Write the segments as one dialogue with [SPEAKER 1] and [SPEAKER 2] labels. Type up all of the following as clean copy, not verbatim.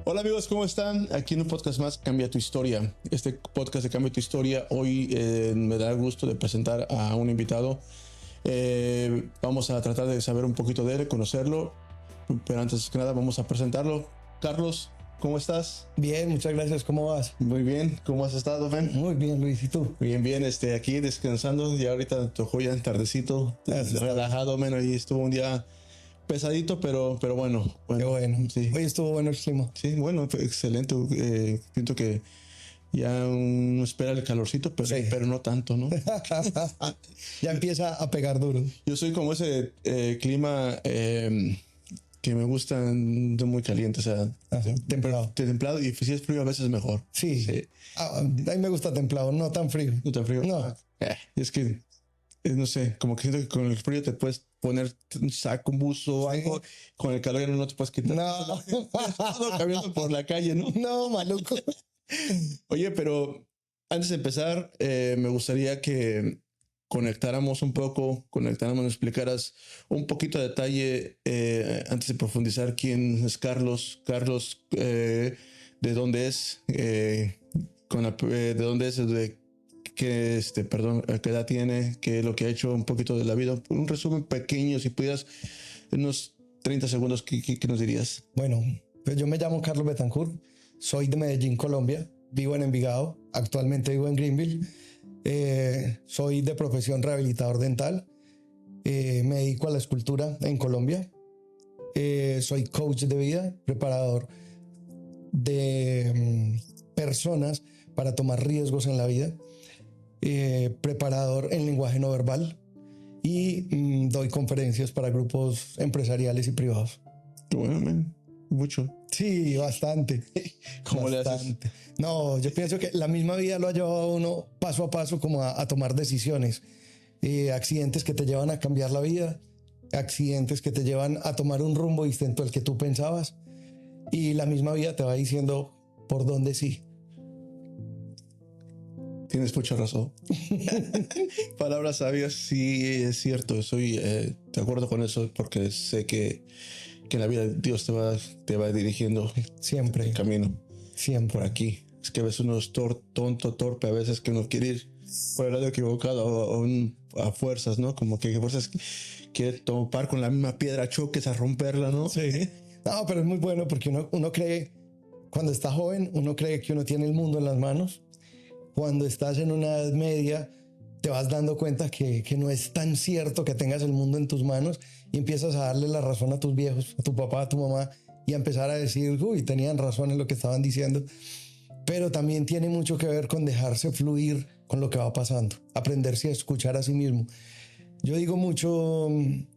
[SPEAKER 1] Hola amigos, ¿cómo están? Aquí en un podcast más, Cambia tu Historia. Este podcast de Cambia tu Historia, hoy me da el gusto de presentar a un invitado. Vamos a tratar de saber un poquito de él, conocerlo, pero antes que nada vamos a presentarlo. Carlos, ¿cómo estás?
[SPEAKER 2] Bien, muchas gracias. ¿Cómo vas?
[SPEAKER 1] Muy bien, ¿cómo has estado, Ben?
[SPEAKER 2] Muy bien, Luis. ¿Y tú?
[SPEAKER 1] Bien, bien, aquí descansando, ya ahorita tocó ya en tardecito, relajado, menos, y estuvo un día pesadito, pero bueno.
[SPEAKER 2] Qué bueno.
[SPEAKER 1] Sí.
[SPEAKER 2] Hoy estuvo bueno el clima.
[SPEAKER 1] Sí, bueno, fue excelente. Siento que ya uno espera el calorcito, pero,
[SPEAKER 2] Sí.
[SPEAKER 1] pero no tanto, ¿no?
[SPEAKER 2] Ya empieza a pegar duro.
[SPEAKER 1] Yo soy como ese clima que me gusta muy caliente, o sea,
[SPEAKER 2] Templado.
[SPEAKER 1] templado, y si es frío a veces es mejor.
[SPEAKER 2] Sí.
[SPEAKER 1] Sí.
[SPEAKER 2] A mí me gusta templado, no tan frío.
[SPEAKER 1] No tan frío.
[SPEAKER 2] No.
[SPEAKER 1] Es que, no sé, como que siento que con el frío te puedes poner un saco, un buzo o algo, con el calor ya no te puedes quitar.
[SPEAKER 2] No.
[SPEAKER 1] Todo caminando por la calle, ¿no?
[SPEAKER 2] No, maluco.
[SPEAKER 1] Oye, pero antes de empezar, me gustaría que conectáramos un poco, nos explicaras un poquito de detalle antes de profundizar quién es Carlos. Carlos, de dónde es, de dónde es, de qué, qué edad tiene, qué es lo que ha hecho, un poquito de la vida. Un resumen pequeño, si pudieras, en unos 30 segundos, ¿qué nos dirías?
[SPEAKER 2] Bueno, pues yo me llamo Carlos Betancourt, soy de Medellín, Colombia, vivo en Envigado, actualmente vivo en Greenville. Soy de profesión rehabilitador dental, me dedico a la escultura en Colombia, soy coach de vida, preparador de personas para tomar riesgos en la vida, preparador en lenguaje no verbal y doy conferencias para grupos empresariales y privados.
[SPEAKER 1] Bueno, man, mucho.
[SPEAKER 2] Sí, bastante.
[SPEAKER 1] ¿Cómo
[SPEAKER 2] bastante.
[SPEAKER 1] le haces?
[SPEAKER 2] No, yo pienso que la misma vida lo ha llevado a uno paso a paso como a tomar decisiones. Accidentes que te llevan a cambiar la vida, accidentes que te llevan a tomar un rumbo distinto al que tú pensabas, y la misma vida te va diciendo por dónde sí.
[SPEAKER 1] Tienes mucha razón. Palabras sabias, sí, es cierto. Estoy de acuerdo con eso porque sé que en la vida Dios te va dirigiendo
[SPEAKER 2] Siempre.
[SPEAKER 1] el camino
[SPEAKER 2] Siempre.
[SPEAKER 1] por aquí. Es que a veces uno es tonto, torpe, a veces que uno quiere ir por el lado equivocado a fuerzas, ¿no? Como que a fuerzas quiere topar con la misma piedra, choques a romperla, ¿no?
[SPEAKER 2] Sí. No, pero es muy bueno porque uno cree, cuando está joven, uno cree que uno tiene el mundo en las manos. Cuando estás en una edad media, te vas dando cuenta que no es tan cierto que tengas el mundo en tus manos y empiezas a darle la razón a tus viejos, a tu papá, a tu mamá, y a empezar a decir, uy, tenían razón en lo que estaban diciendo. Pero también tiene mucho que ver con dejarse fluir con lo que va pasando, aprenderse a escuchar a sí mismo. Yo digo mucho,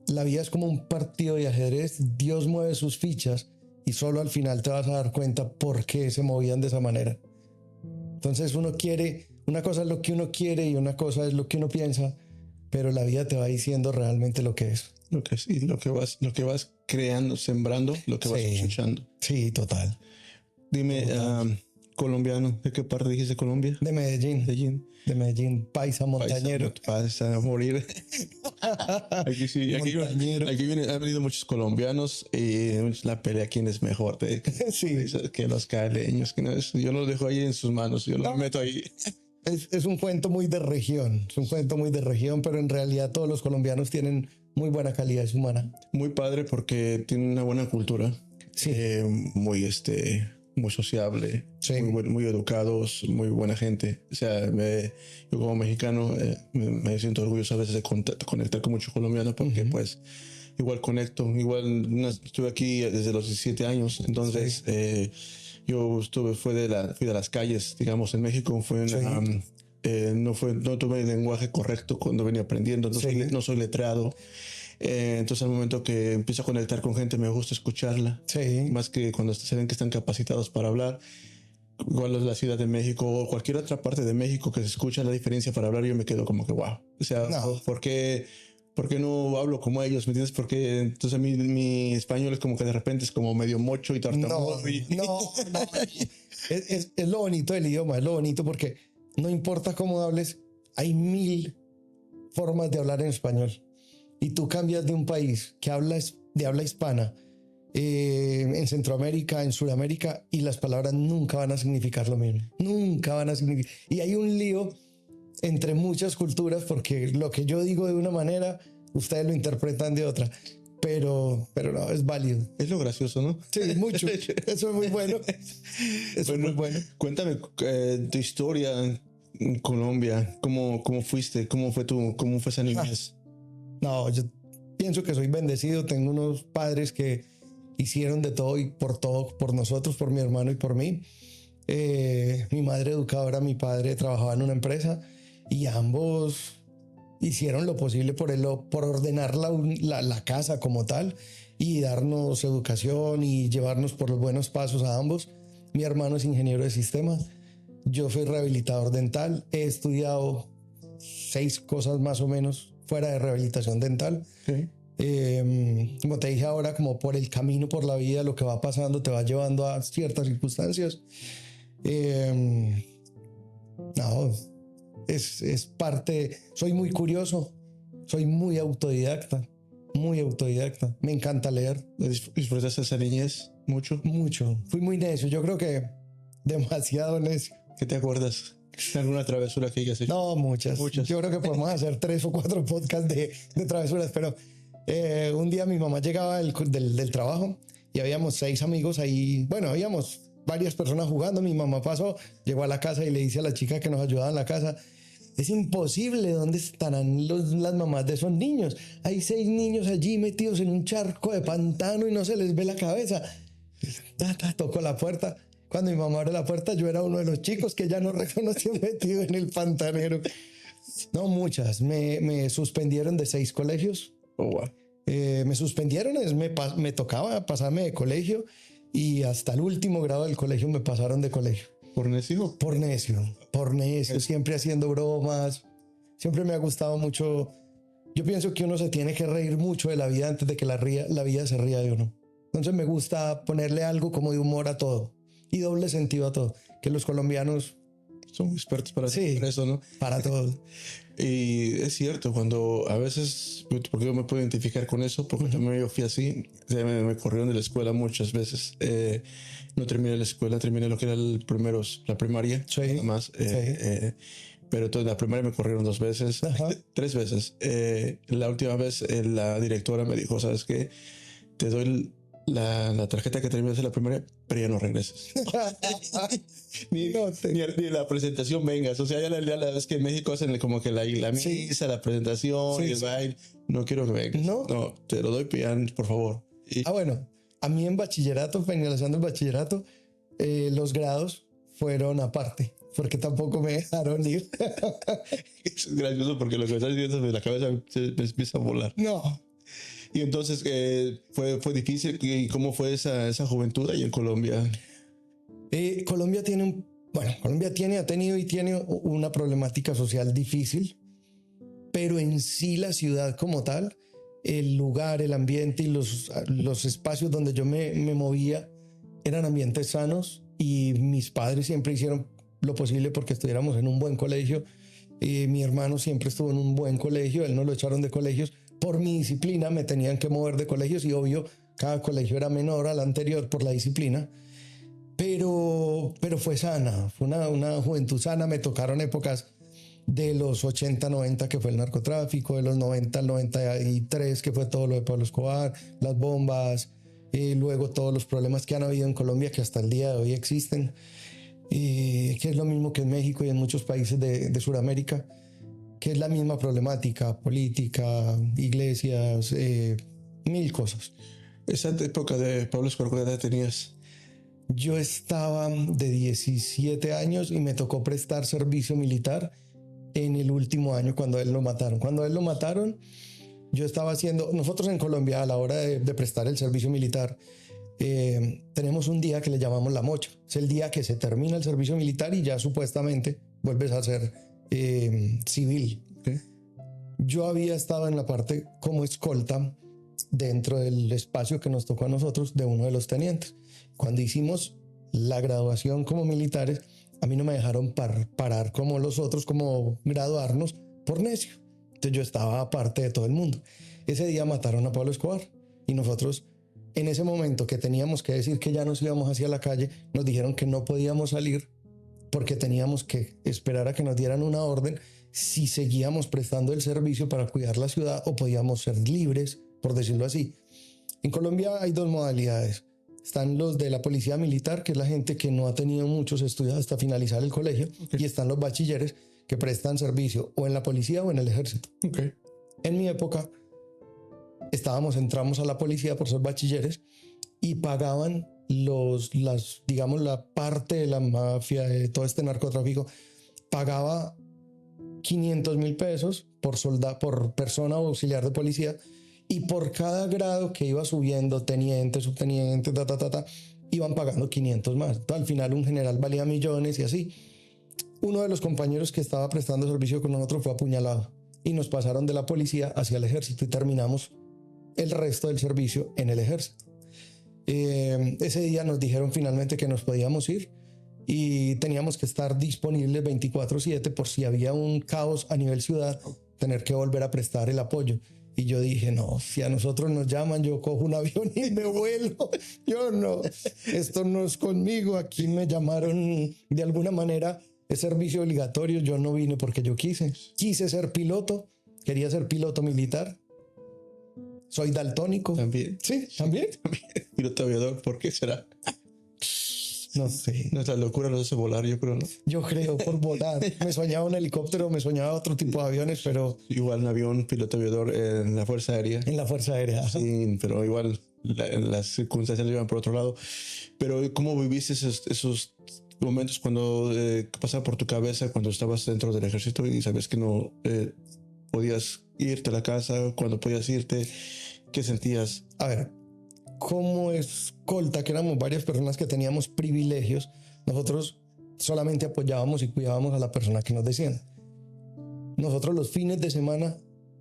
[SPEAKER 2] la vida es como un partido de ajedrez, Dios mueve sus fichas y solo al final te vas a dar cuenta por qué se movían de esa manera. Entonces una cosa es lo que uno quiere y una cosa es lo que uno piensa, pero la vida te va diciendo realmente lo que es.
[SPEAKER 1] Lo que es, y lo que vas creando, sembrando, lo que vas escuchando.
[SPEAKER 2] Sí, total.
[SPEAKER 1] Dime, colombiano, ¿de qué parte dijiste Colombia?
[SPEAKER 2] De Medellín.
[SPEAKER 1] Medellín.
[SPEAKER 2] De Medellín, paisa, montañero.
[SPEAKER 1] Paisa a morir. Aquí sí, aquí han venido muchos colombianos y la pelea quién es mejor
[SPEAKER 2] Sí.
[SPEAKER 1] que los caleños. Que no es, yo los dejo ahí en sus manos, yo los meto ahí.
[SPEAKER 2] Es un cuento muy de región, pero en realidad todos los colombianos tienen muy buena calidad humana.
[SPEAKER 1] Muy padre porque tienen una buena cultura.
[SPEAKER 2] Sí.
[SPEAKER 1] Muy sociable,
[SPEAKER 2] sí.
[SPEAKER 1] muy educados, muy buena gente. O sea, yo como mexicano me siento orgulloso a veces de conectar con muchos colombianos porque pues igual conecto, estuve aquí desde los 17 años, entonces yo fui de las calles, digamos, en México, no tuve el lenguaje correcto cuando venía aprendiendo, no soy letrado. Entonces al momento que empiezo a conectar con gente me gusta escucharla, más que cuando se ven que están capacitados para hablar. Igual es la Ciudad de México o cualquier otra parte de México que se escucha la diferencia para hablar, yo me quedo como que wow, o sea, ¿por qué no hablo como ellos? ¿Me entiendes? Porque entonces a mí mi español es como que de repente es como medio mocho y tartamudo.
[SPEAKER 2] No. Es lo bonito del idioma, es lo bonito porque no importa cómo hables, hay 1000 formas de hablar en español. Y tú cambias de un país que de habla hispana en Centroamérica, en Sudamérica, y las palabras nunca van a significar lo mismo. Nunca van a significar. Y hay un lío entre muchas culturas porque lo que yo digo de una manera, ustedes lo interpretan de otra. Pero no, es válido.
[SPEAKER 1] Es lo gracioso, ¿no?
[SPEAKER 2] Sí, mucho. Eso es muy bueno. Eso es muy bueno.
[SPEAKER 1] Cuéntame tu historia en Colombia. ¿Cómo fuiste? ¿Cómo fue esa niñez?
[SPEAKER 2] No, yo pienso que soy bendecido. Tengo unos padres que hicieron de todo y por todo, por nosotros, por mi hermano y por mí. Mi madre educadora, mi padre trabajaba en una empresa y ambos hicieron lo posible por ordenar la casa como tal y darnos educación y llevarnos por los buenos pasos a ambos. Mi hermano es ingeniero de sistemas, yo soy rehabilitador dental, he estudiado 6 cosas más o menos fuera de rehabilitación dental.
[SPEAKER 1] Sí.
[SPEAKER 2] Como te dije ahora, como por el camino, por la vida, lo que va pasando te va llevando a ciertas circunstancias. No, es parte, soy muy curioso, soy muy autodidacta, me encanta leer.
[SPEAKER 1] ¿Disfrutaste esa niñez mucho?
[SPEAKER 2] Mucho, fui muy necio, yo creo que demasiado necio.
[SPEAKER 1] ¿Qué te acuerdas? ¿Alguna travesura que hayas hecho?
[SPEAKER 2] No, muchas. Yo creo que podemos hacer 3 o 4 podcasts de travesuras, pero un día mi mamá llegaba del trabajo y habíamos 6 amigos ahí, bueno, habíamos varias personas jugando. Mi mamá pasó, llegó a la casa y le dice a la chica que nos ayudaba en la casa: es imposible, ¿dónde estarán las mamás de esos niños? Hay 6 niños allí metidos en un charco de pantano y no se les ve la cabeza. Tocó la puerta. Cuando mi mamá abre la puerta, yo era uno de los chicos que ya no reconoció metido en el pantanero. No, muchas. Me suspendieron de 6 colegios.
[SPEAKER 1] Oh, wow.
[SPEAKER 2] Me suspendieron, me tocaba pasarme de colegio y hasta el último grado del colegio me pasaron de colegio.
[SPEAKER 1] ¿Por necio?
[SPEAKER 2] Por necio, siempre haciendo bromas. Siempre me ha gustado mucho. Yo pienso que uno se tiene que reír mucho de la vida antes de que la vida se ría de uno. Entonces me gusta ponerle algo como de humor a todo y doble sentido a todo, que los colombianos
[SPEAKER 1] son muy expertos para eso, ¿no?
[SPEAKER 2] Para todo.
[SPEAKER 1] Y es cierto, cuando a veces, porque yo me puedo identificar con eso, porque también yo fui así, me corrieron de la escuela muchas veces. No terminé la escuela, terminé lo que era la primaria,
[SPEAKER 2] sí,
[SPEAKER 1] nada más. Pero entonces la primaria me corrieron 2 veces, 3 veces. La última vez la directora me dijo: ¿sabes qué? Te doy la tarjeta que terminas en la primaria, pero ya no regreses. ni la presentación vengas. O sea, ya la vez que en México hacen como que la misa, la presentación, el baile. No quiero que vengas. No, te lo doy, por favor.
[SPEAKER 2] Bueno, a mí en bachillerato, finalizando el bachillerato, los grados fueron aparte, porque tampoco me dejaron ir.
[SPEAKER 1] Es gracioso porque lo que me estás diciendo de la cabeza me empieza a volar.
[SPEAKER 2] No.
[SPEAKER 1] Y entonces fue difícil. ¿Y cómo fue esa juventud ahí en Colombia?
[SPEAKER 2] Colombia ha tenido y tiene una problemática social difícil, pero en sí la ciudad como tal, el lugar, el ambiente y los espacios donde yo me movía eran ambientes sanos, y mis padres siempre hicieron lo posible porque estuviéramos en un buen colegio. Mi hermano siempre estuvo en un buen colegio, él no lo echaron de colegios. Por mi disciplina me tenían que mover de colegios y obvio cada colegio era menor al anterior por la disciplina, pero fue sana, fue una juventud sana. Me tocaron épocas de los 80, 90 que fue el narcotráfico, de los 90 al 93 que fue todo lo de Pablo Escobar, las bombas, luego todos los problemas que han habido en Colombia que hasta el día de hoy existen, que es lo mismo que en México y en muchos países de Sudamérica, que es la misma problemática política, iglesias, 1000 cosas.
[SPEAKER 1] Esa época de Pablo Escobar, ¿qué edad tenías?
[SPEAKER 2] Yo estaba de 17 años y me tocó prestar servicio militar en el último año cuando él lo mataron. Cuando él lo mataron, yo estaba haciendo... Nosotros en Colombia, a la hora de prestar el servicio militar, tenemos un día que le llamamos la mocha. Es el día que se termina el servicio militar y ya supuestamente vuelves a ser civil.
[SPEAKER 1] Okay.
[SPEAKER 2] Yo había estado en la parte como escolta dentro del espacio que nos tocó a nosotros de uno de los tenientes. Cuando hicimos la graduación como militares, a mí no me dejaron parar como los otros, como graduarnos por necio. Entonces yo estaba aparte de todo el mundo. Ese día mataron a Pablo Escobar y nosotros En ese momento que teníamos que decir que ya nos íbamos hacia la calle, nos dijeron que no podíamos salir porque teníamos que esperar a que nos dieran una orden si seguíamos prestando el servicio para cuidar la ciudad o podíamos ser libres, por decirlo así. En Colombia hay dos modalidades. Están los de la policía militar, que es la gente que no ha tenido muchos estudios hasta finalizar el colegio, y están los bachilleres que prestan servicio o en la policía o en el ejército. En mi época entramos a la policía por ser bachilleres y pagaban digamos, la parte de la mafia, de todo este narcotráfico, pagaba 500.000 pesos por persona o auxiliar de policía, y por cada grado que iba subiendo, teniente, subteniente, iban pagando 500 más. Entonces, al final un general valía millones y así. Uno de los compañeros que estaba prestando servicio con nosotros fue apuñalado y nos pasaron de la policía hacia el ejército y terminamos el resto del servicio en el ejército. Ese día nos dijeron finalmente que nos podíamos ir y teníamos que estar disponibles 24/7 por si había un caos a nivel ciudad, tener que volver a prestar el apoyo. Y yo dije, no, si a nosotros nos llaman, yo cojo un avión y me vuelo. Yo no, esto no es conmigo. Aquí me llamaron de alguna manera, es servicio obligatorio. Yo no vine porque yo quise ser piloto, quería ser piloto militar. Soy daltónico.
[SPEAKER 1] ¿También?
[SPEAKER 2] Sí, también.
[SPEAKER 1] Piloto aviador, ¿por qué será?
[SPEAKER 2] No sé.
[SPEAKER 1] Nuestra locura nos hace volar, yo creo, ¿no?
[SPEAKER 2] Yo creo, por volar. Me soñaba un helicóptero, me soñaba otro tipo de aviones, pero...
[SPEAKER 1] Igual un avión, piloto aviador en la Fuerza Aérea.
[SPEAKER 2] En la Fuerza Aérea.
[SPEAKER 1] Sí, pero igual las circunstancias llevan por otro lado. Pero ¿cómo viviste esos momentos cuando pasaba por tu cabeza cuando estabas dentro del ejército y sabes que no podías irte a la casa, cuando podías irte? ¿Qué sentías?
[SPEAKER 2] A ver, como escolta, que éramos varias personas que teníamos privilegios, nosotros solamente apoyábamos y cuidábamos a la persona que nos decían. Nosotros los fines de semana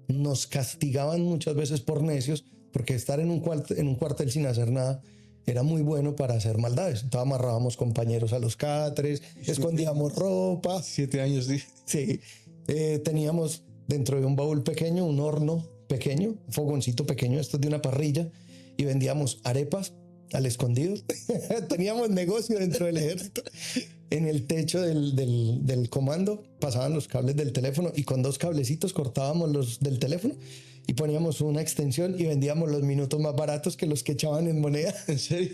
[SPEAKER 2] nos castigaban muchas veces por necios, porque estar en un cuartel sin hacer nada era muy bueno para hacer maldades. Entonces amarrábamos compañeros a los catres, escondíamos ropa.
[SPEAKER 1] 7 años,
[SPEAKER 2] sí. Teníamos dentro de un baúl pequeño un horno pequeño, un fogoncito pequeño, esto es de una parrilla, y vendíamos arepas al escondido. Teníamos negocio dentro del ejército. En el techo del comando pasaban los cables del teléfono y con 2 cablecitos cortábamos los del teléfono y poníamos una extensión y vendíamos los minutos más baratos que los que echaban en moneda.
[SPEAKER 1] ¿En serio?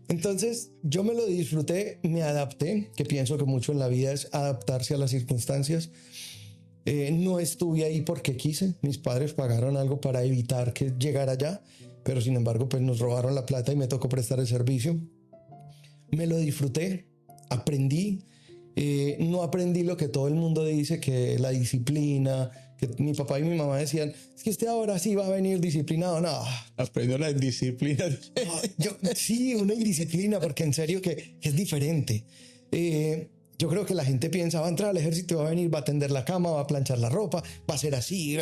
[SPEAKER 2] Entonces yo me lo disfruté, me adapté, que pienso que mucho en la vida es adaptarse a las circunstancias. No estuve ahí porque quise, mis padres pagaron algo para evitar que llegara allá, pero sin embargo pues nos robaron la plata y me tocó prestar el servicio. Me lo disfruté, aprendí, no aprendí lo que todo el mundo dice, que la disciplina, que mi papá y mi mamá decían, es que usted ahora sí va a venir disciplinado. No,
[SPEAKER 1] aprendió la indisciplina.
[SPEAKER 2] Sí, una indisciplina, porque en serio que es diferente. Yo creo que la gente piensa, va a entrar al ejército, va a venir, va a tender la cama, va a planchar la ropa, va a ser así.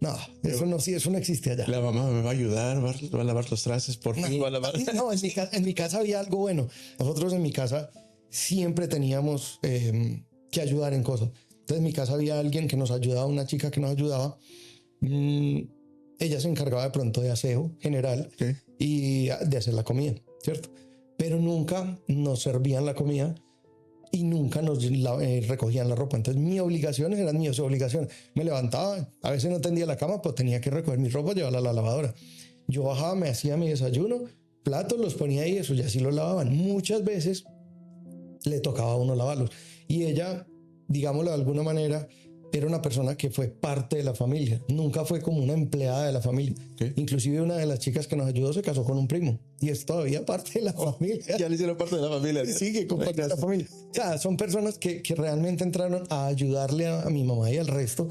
[SPEAKER 2] No, eso no existe allá.
[SPEAKER 1] La mamá me va a ayudar, va a lavar los trastes, por fin va a lavar.
[SPEAKER 2] No, en mi casa había algo bueno. Nosotros en mi casa siempre teníamos que ayudar en cosas. Entonces en mi casa había alguien que nos ayudaba, una chica que nos ayudaba. Ella se encargaba de pronto de aseo general y de hacer la comida, ¿cierto? Pero nunca nos servían la comida y nunca nos recogían la ropa. Entonces mis obligaciones eran mis obligaciones. Me levantaba, a veces no tendía la cama, pues tenía que recoger mi ropa, llevarla a la lavadora. Yo bajaba, me hacía mi desayuno, platos los ponía ahí, eso, y así los lavaban. Muchas veces le tocaba a uno lavarlos. Y ella, digámoslo de alguna manera, era una persona que fue parte de la familia. Nunca fue como una empleada de la familia. Inclusive una de las chicas que nos ayudó se casó con un primo y es todavía parte de la familia.
[SPEAKER 1] Ya le hicieron parte de la familia.
[SPEAKER 2] Sí, que comparte de la familia. O sea, son personas que realmente entraron a ayudarle a mi mamá y al resto,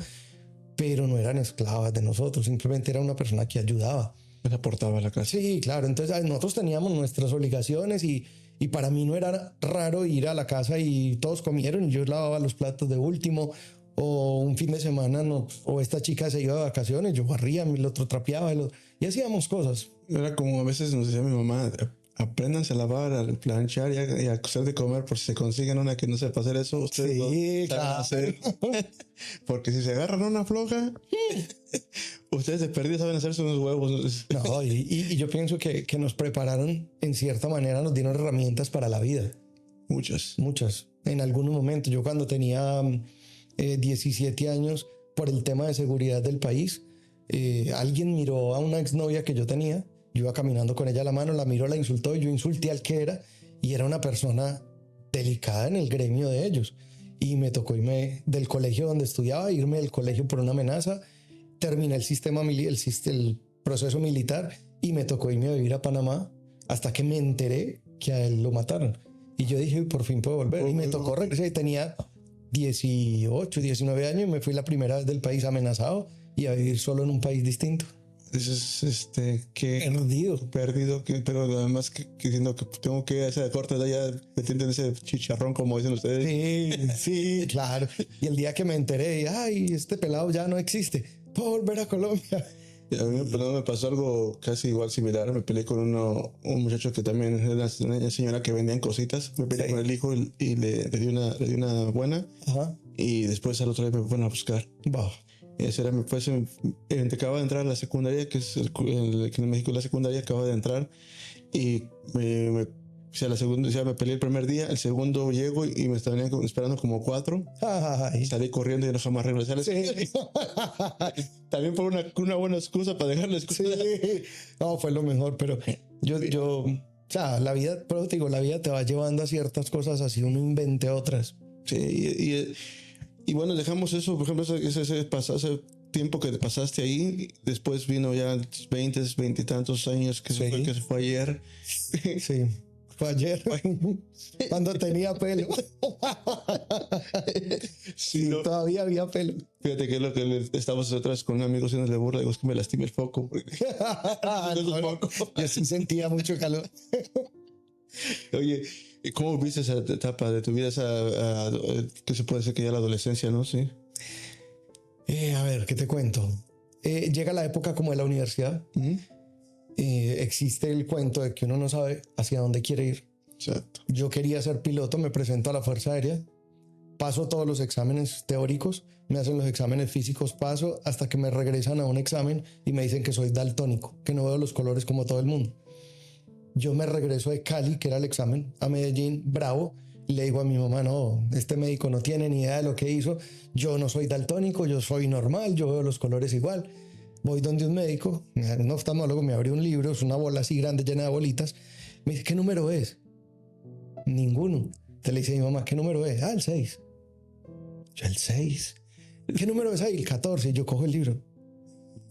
[SPEAKER 2] pero no eran esclavas de nosotros. Simplemente era una persona que ayudaba.
[SPEAKER 1] Le aportaba a la casa.
[SPEAKER 2] Sí, claro. Entonces nosotros teníamos nuestras obligaciones y para mí no era raro ir a la casa y todos comieron y yo lavaba los platos de último. O un fin de semana, o esta chica se iba de vacaciones, yo barría, el otro trapeaba, y hacíamos cosas.
[SPEAKER 1] Era como a veces nos decía mi mamá, Apréndanse a lavar, a planchar y a hacer de comer por si se consiguen una que no sepa hacer eso. Ustedes
[SPEAKER 2] Sí,
[SPEAKER 1] lo saben
[SPEAKER 2] claro.
[SPEAKER 1] hacer. Porque si se agarran una floja, ustedes de perdida saben hacerse unos huevos.
[SPEAKER 2] No, y yo pienso que nos prepararon, en cierta manera, nos dieron herramientas para la vida.
[SPEAKER 1] Muchas.
[SPEAKER 2] Muchas. En algunos momentos, yo cuando tenía 17 años, por el tema de seguridad del país, alguien miró a una exnovia que yo tenía. Yo iba caminando con ella a la mano, la miró, la insultó y yo insulté al que era. Y era una persona delicada en el gremio de ellos. Y me tocó irme del colegio donde estudiaba, irme del colegio por una amenaza. Terminé el proceso militar y me tocó irme a vivir a Panamá hasta que me enteré que a él lo mataron. Y yo dije, por fin puedo volver. Y me tocó regresar y tenía 18, 19 años y me fui la primera vez del país amenazado y a vivir solo en un país distinto.
[SPEAKER 1] Es que
[SPEAKER 2] Perdido.
[SPEAKER 1] pero además que siendo que tengo que hacer cortes de allá, metiendo ese chicharrón, como dicen ustedes.
[SPEAKER 2] Sí, claro. Y el día que me enteré, ay, este pelado ya no existe, puedo volver a Colombia.
[SPEAKER 1] Y a mí me pasó algo casi igual similar. Me peleé con un muchacho que también era una señora que vendían cositas. Me peleé con el hijo y le di una buena.
[SPEAKER 2] Ajá.
[SPEAKER 1] Y después al otro día me fueron a buscar.
[SPEAKER 2] Bah.
[SPEAKER 1] Ese era acaba de entrar a la secundaria, que es que en México la secundaria acaba de entrar. Y o sea, me peleé el primer día, el segundo llego y me estaban esperando como 4.
[SPEAKER 2] Ay.
[SPEAKER 1] Salí corriendo y no jamás regresé.
[SPEAKER 2] Sí.
[SPEAKER 1] También por una buena excusa para dejarle excusa.
[SPEAKER 2] Sí. No, fue lo mejor, pero o sea, la vida, pero te digo, la vida te va llevando a ciertas cosas así, uno invente otras.
[SPEAKER 1] Sí, y bueno, dejamos eso, por ejemplo, ese tiempo que pasaste ahí, después vino ya 20 y tantos años que se fue ayer.
[SPEAKER 2] Sí, fue ayer, cuando tenía pelo.
[SPEAKER 1] Sí, no.
[SPEAKER 2] Todavía había pelo.
[SPEAKER 1] Fíjate que es lo que estamos atrás con un amigo haciéndole burla, digo, es que me lastima el foco.
[SPEAKER 2] No, yo sí sentía mucho calor.
[SPEAKER 1] Oye, ¿cómo viste esa etapa de tu vida, que se puede decir que ya la adolescencia, ¿no? Sí.
[SPEAKER 2] A ver, ¿qué te cuento? Llega la época como de la universidad. Existe el cuento de que uno no sabe hacia dónde quiere ir.
[SPEAKER 1] Exacto.
[SPEAKER 2] Yo quería ser piloto, me presento a la Fuerza Aérea, paso todos los exámenes teóricos, me hacen los exámenes físicos, paso hasta que me regresan a un examen y me dicen que soy daltónico, que no veo los colores como todo el mundo. Yo me regreso de Cali, que era el examen, a Medellín, bravo, y le digo a mi mamá, no, este médico no tiene ni idea de lo que hizo, yo no soy daltónico, yo soy normal, yo veo los colores igual. Voy donde un médico, un oftalmólogo, me abre un libro, es una bola así grande llena de bolitas, me dice, ¿qué número es? Ninguno. Te le dice a mi mamá, ¿qué número es? Ah, el 6. Yo, el 6. ¿Qué número es ahí? El 14. Yo cojo el libro.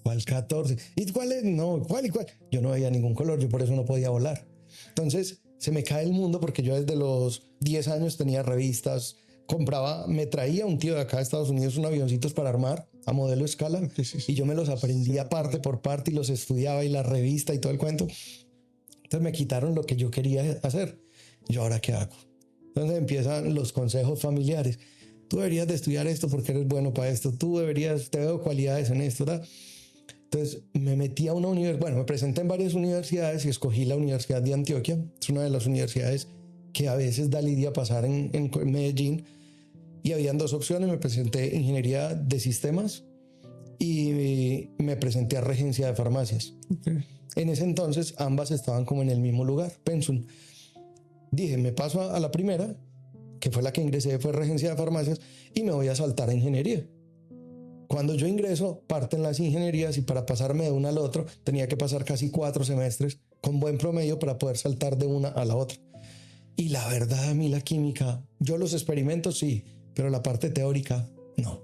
[SPEAKER 2] ¿Cuál 14? ¿Y cuál es? No, ¿cuál y cuál? Yo no veía ningún color, yo por eso no podía volar. Entonces se me cae el mundo porque yo desde los 10 años tenía revistas, me traía un tío de acá de Estados Unidos unos avioncitos para armar a modelo escala y yo me los aprendía parte por parte y los estudiaba y la revista y todo el cuento. Entonces me quitaron lo que yo quería hacer. ¿Yo ahora qué hago? Entonces empiezan los consejos familiares. Tú deberías de estudiar esto porque eres bueno para esto. Tú deberías, te veo cualidades en esto, ¿verdad? Entonces me metí a una universidad. Bueno, me presenté en varias universidades y escogí la Universidad de Antioquia. Es una de las universidades que a veces da lidia pasar en Medellín. Y habían dos opciones. Me presenté en Ingeniería de Sistemas y me presenté a Regencia de Farmacias.
[SPEAKER 1] Okay.
[SPEAKER 2] En ese entonces ambas estaban como en el mismo lugar, Pensum. Dije, me paso a la primera, que fue la que ingresé, fue Regencia de Farmacias, y me voy a saltar a Ingeniería. Cuando yo ingreso, parten las ingenierías y para pasarme de una al otro tenía que pasar casi 4 semestres con buen promedio para poder saltar de una a la otra. Y la verdad, a mí la química, yo los experimentos sí, pero la parte teórica, no.